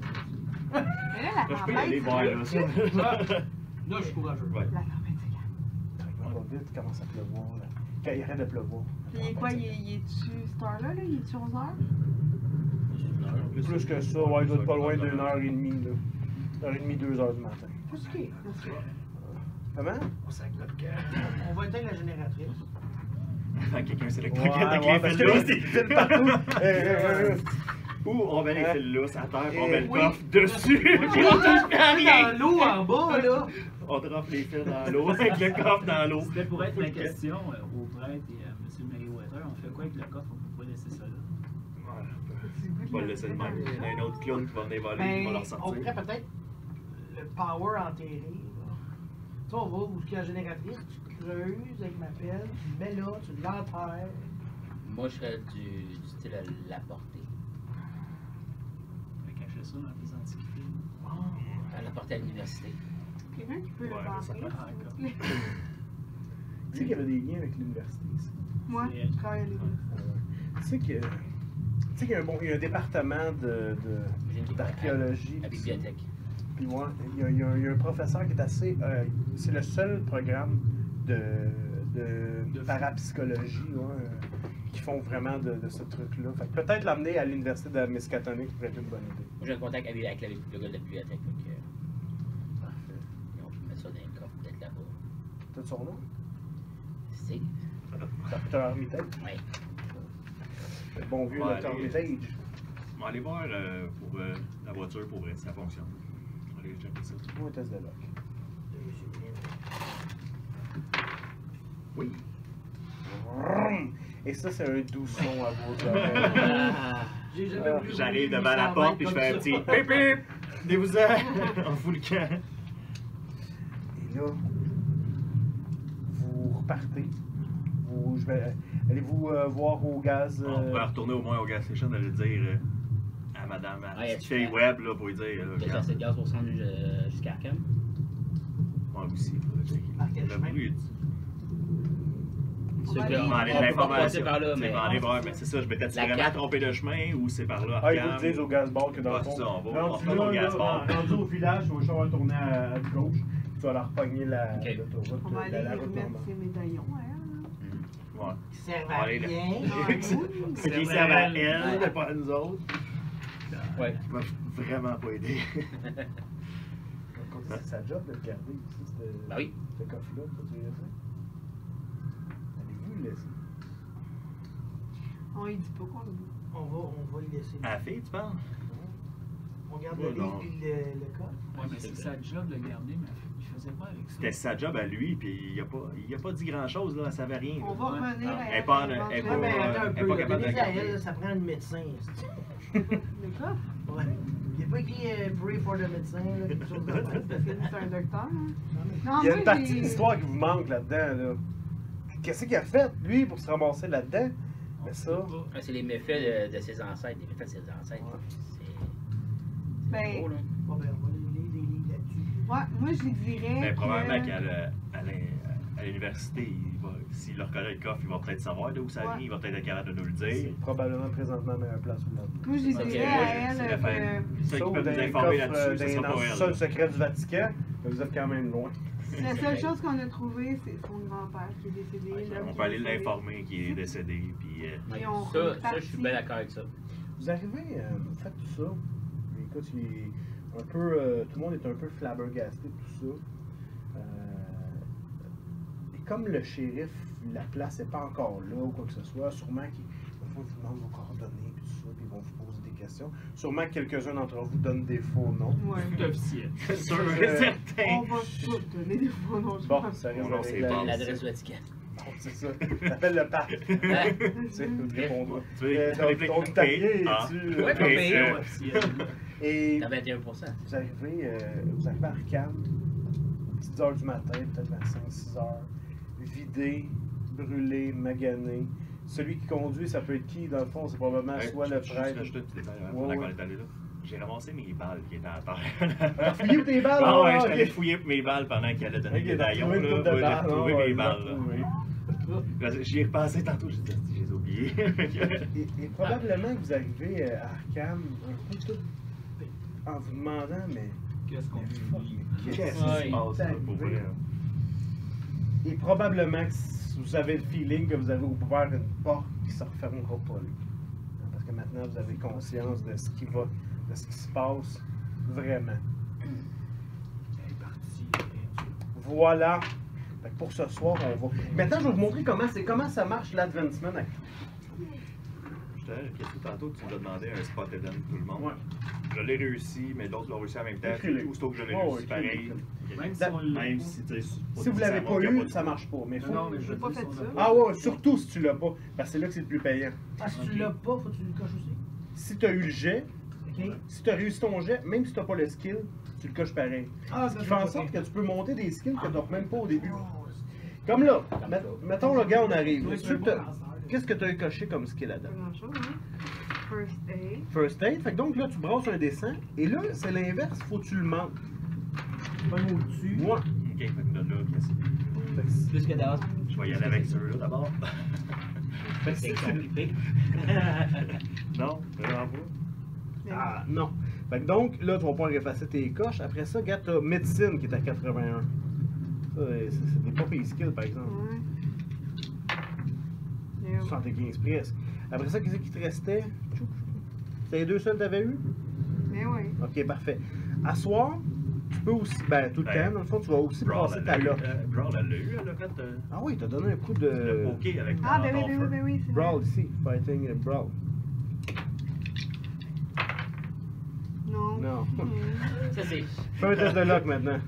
Mais là, la Je peux y aller voir, là. ça. Là, je suis courageux. Ouais. La tempête, c'est calme. Tranquillement, pas vite, il commence à pleuvoir. Là. Quand il arrête de pleuvoir. Puis il est quoi? Il est-tu cette heure-là? Là? Il est-tu 11 heures? Plus que ça, ouais, il doit être pas loin d'une heure et demie, là. 1h30, 2h du matin. Qu'est-ce qui est? Comment? On sac notre cœur. On va éteindre la génératrice. Quelqu'un s'électroque Ouais, avec ouais, les parce fils que là, lousses. c'est fil partout. Ou on met les fils lousses à terre, on met le Oui. coffre dessus. On On touche à rien. dans l'eau en bas, là. On drop les fils dans l'eau avec le coffre dans l'eau. C'était pour être ma question au prêtre et à M. Meriwether. On fait quoi avec le coffre? On peut pas laisser ça là. Pas le laisser de même. Il y en a un autre clown qui va venir voler, il va leur On sortir. pourrait peut-être le power enterré. Là. Tu sais, on va où il y a la génératrice, tu creuses avec ma pelle, tu le mets là, tu l'enterres. Moi, je serais du style à l'apporter. On va cacher ça dans les antiquités. À l'apporter à l'université. Quelqu'un qui peut Ouais, le ça barrer, fait s'il vous plaît? Tu sais qu'il y avait des liens avec l'université ici. Moi, C'est- je travaille à l'université. Tu sais qu'il y a il y a un département d'archéologie. La bibliothèque. Puis ouais, il y a un professeur qui est assez. C'est le seul programme de parapsychologie ouais, qui font vraiment de ce truc-là. Fait que peut-être l'amener à l'université de Miskatonic pourrait être une bonne idée. Moi, j'ai un contact avec le gars de la bibliothèque. Donc, Parfait. on peut mettre ça dans le coffre, peut-être là-bas. T'as son nom? C'est. Dr. Armitage. Ouais. Le bon vieux Ouais, Dr. allez. Armitage. On va aller voir pour la voiture pour vrai si ça fonctionne. On va aller checker ça. Moi, un test de lock. Oui. Et ça, c'est un doux son à vos oreilles. J'ai jamais Ah, voulu J'arrive rouler devant la 820 porte puis je comme fais un ça. petit pip pip. Venez-vous-en. On fout le camp. Et là, vous repartez. Allez-vous voir au gaz. On pourrait retourner au moins au gas station et le dire à madame, à la Ouais, petite tu fille fais- web, là, pour lui dire. Il y a regarde. assez de gaz pour se rendre jusqu'à Arkham. Moi aussi, il faudrait dire Par quel qu'il chemin? Ceux va que aller- on Demander de peut pas l'information. passer par là, mais. Demander voir, mais c'est ça, je m'étais La vraiment carte. trompé de chemin ou c'est par là. Ah, ils Arkham. vous le disent au gaz bar que dans le Ouais, fond. c'est ça, on va Rendu retourner au là, gaz bar. rendu au village, tu vas retourner à gauche. Tu vas leur repogner Ok. l'autoroute, On va aller la route remettre normale. ses médaillons, hein? Ouais. Qui servent On va à aller là. rien. C'est qui servent à elle, mais pas à nous autres. Ouais. Qui m'a vraiment pas aidé. c'est sa job de le garder ici, Ben oui. ce coffre-là, tu dirais ça? Allez-vous le laisser? On lui dit pas qu'on le veut. On va y laisser. À la fille, tu parles? On garde Ouais, le livre non. puis le coffre. Ouais, mais c'est sa job de le garder, mais il faisait pas avec ça. C'était sa job à lui, puis il a pas dit grand-chose, là, elle savait rien. On va revenir à Elle est pas en- éventuellement. elle est Ouais, pas- mais attends un elle est peu. pas là, capable de donnez-la à garder. elle, ça prend un médecin. Le coffre? Ouais. Il n'y a pas écrit pray for the médecin, là, quelque chose de même. Parce que c'est un docteur. Hein? Non, Il y a moi, une partie j'ai- de l'histoire qui vous manque là-dedans. Là. Qu'est-ce qu'il a fait, lui, pour se ramasser là-dedans? Mais ça. Ah, c'est les méfaits de ses ancêtres. Les méfaits de ses ancêtres. C'est Ben, gros, là. Bon, ben, on va lire des livres là-dessus. ouais, moi, je lui dirais. Mais probablement que... qu'à l'université, s'il leur connaît le coffre, il va peut-être savoir d'où ça Ouais. vient, il va peut-être être capable de nous le C'est dire. probablement présentement la meilleure place où l'autre. Moi, je lui Ok, dirais moi, à C'est elle la fin. que Ceux qui Sauf peuvent dans nous les informer coffres, là-dessus, ce dans sera pas le elle. sol secret du Vatican, mais vous êtes quand même loin. la seule chose qu'on a trouvée, c'est son grand-père qui est décédé. l'homme On qui peut est aller décédé. l'informer qu'il est décédé, puis Et on Ça, je suis bien d'accord avec ça. Vous arrivez, vous faites tout ça. Écoute, il est un peu, tout le monde est un peu flabbergasté de tout ça. Et comme le shérif, la place n'est pas encore là ou quoi que ce soit, sûrement qu'ils vous demandent vos coordonnées et tout ça, puis ils vont vous poser des questions. Sûrement que quelques-uns d'entre vous donnent des faux noms. Ouais. Tout officiel. sûr Euh, et certain. On va tout donner des faux noms, je Bon, pense. ça reste Bon, avec c'est la- bon. L'adresse du Vatican. Bon, c'est ça. T'appelles le pape. Hein? Tu sais, vous te répondre. Tu veux Ton tapier, Ah. tu... Ouais, pas payé. Officiel. Et T'as 21%. vous arrivez à Arkham, petites heures du matin, peut-être vers 5-6 heures, vidé, brûlé, magané. Celui qui conduit, ça peut être qui, dans le fond? C'est probablement soit le prêtre. Je te dis, Ouais, pendant qu'on ouais. est allé là. J'ai ramassé mes balles qui étaient à terre. T'as fouillé tes balles? Ah ouais, ah, je ok. allé fouiller mes balles pendant qu'elle a donné Ok, le t'as médaillon. retrouvé une couple de J'ai balles, retrouvé non, mes ouais, balles. oui. Là. J'y ai repensé tantôt, j'ai dit, je les ai oubliés. Et probablement que vous arrivez à Arkham un peu tout en vous demandant, mais Qu'est-ce qu'on fuck, vit? mais qu'est-ce Ouais. qui se passe Ça, là, pour arrivé? vrai. Et probablement que vous avez le feeling que vous avez ouvert une porte qui ne se refermera pas. Là. Parce que maintenant, vous avez conscience de ce qui va, de ce qui se passe vraiment. Elle est partie. Voilà. Fait que pour ce soir, on va. Maintenant, je vais vous montrer comment ça marche l'Advancement. Je t'avais question tantôt, tu nous as demandé un spot hidden tout le monde. Ouais. Je l'ai réussi, mais l'autre l'a réussi en même temps. Écris-le. Aussitôt que je l'ai Oh, réussi, écris-le, pareil. Même si on l'a Même pas. si, tu sais, Si vous l'avez pas eu, ça marche pas. Mais faut... Non, mais je J'ai pas veux fait dire, si on ça. a Ah pas- ouais, surtout si tu l'as pas. Parce que c'est là que c'est le plus payant. Ah, si tu Ok. l'as pas, faut que tu le coches aussi. Si tu as eu le jet, Ok. si tu as réussi ton jet, même si tu n'as pas le skill, tu le coches pareil. Ah, Ce qui fait en sorte que tu peux monter des skills que tu n'as même pas au début. Oh, Comme là, mettons le gars, on arrive. Ouais, Tu c'est un te- bon lanceur. Qu'est-ce que tu as coché comme skill Pas là-dedans? grand-chose, hein. First aid. First aid, fait que donc là, tu brasses un dessin, et là, c'est l'inverse, faut que tu le manques. Pas le mot dessus. Moi, Ok, fait que là, qu'est-ce que- Plus que d'avance. je vais y aller avec ceux-là d'abord. C'est compliqué. Non, vraiment pas. ah non. Fait que donc, là, tu vas pouvoir effacer tes coches. Après ça, regarde, t'as médecine qui est à 81. Ça, c'est des pas pires skills, par exemple. Ouais. 75 presque. Après ça, qu'est-ce qui te restait? C'est les deux seuls que tu avais eu? Mais oui. Ok, parfait. À soir, tu peux aussi, ben tout le Ben, temps, dans le fond, tu vas aussi Brawl, passer elle ta l'a eu. lock. Brawl, elle l'a eu, elle a fait Ah oui, t'as donné un coup le de poké avec Ah, ben oui, ton ben feu. oui, ben oui, c'est vrai. Brawl ici, fighting Brawl. Non. Non. Ça, c'est. Fais un test de lock maintenant.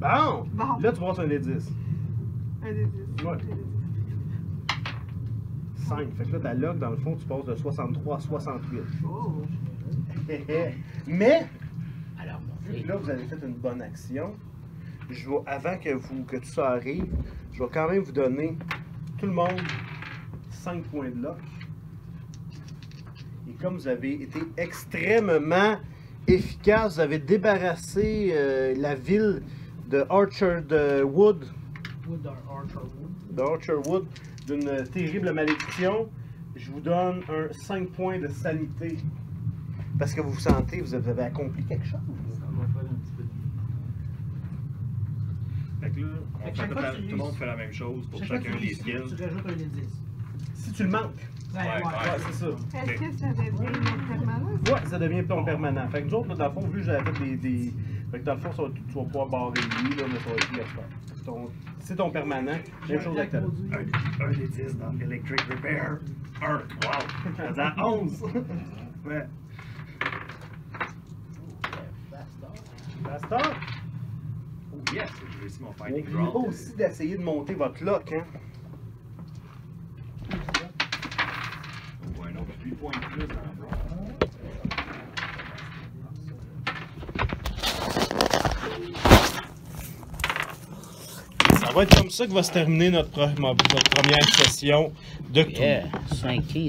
Bon! Bon. Là, tu brasses un des 10. Un des 10. Ouais. Un des 10. 5. Fait que là, ta lock, dans le fond, tu passes de 63 à 68. Oh. Mais, Alors, vu que là, vous avez fait une bonne action, je vais, avant que tout ça arrive, je vais quand même vous donner, tout le monde, 5 points de lock. Et comme vous avez été extrêmement efficace, vous avez débarrassé la ville de Orchardwood, d'Orchardwood d'une terrible malédiction, je vous donne un 5 points de sanité. Parce que vous vous sentez, vous avez accompli quelque chose. Ça va faire un petit peu de. Fait que là, Fait que on chaque fait fois que tout tu le monde lis- fait la même chose pour Chaque fois chacun que tu des lis, skills. tu rajoutes un des 10. Si tu le manques, Ouais, c'est ça. Est-ce que ça devient permanent? Ouais, ça devient plomb permanent. Fait que nous autres, là, dans le fond, vu que j'avais fait des. Fait que dans le fond, ça va, tu vas pouvoir barrer lui, là, mais ça va être plus à faire. C'est ton permanent. Même chose avec ta. Un des 10 dans Electric Repair. 1. Wow! J'étais à 11. Ouais. Pasteur? Oh yes! J'ai réussi mon On fighting n'oublie pas draw. aussi d'essayer de monter votre lock, hein. Oh, un autre 8 points de plus dans le draw. Ça va être comme ça que va se terminer notre première session de Yeah, 5-15.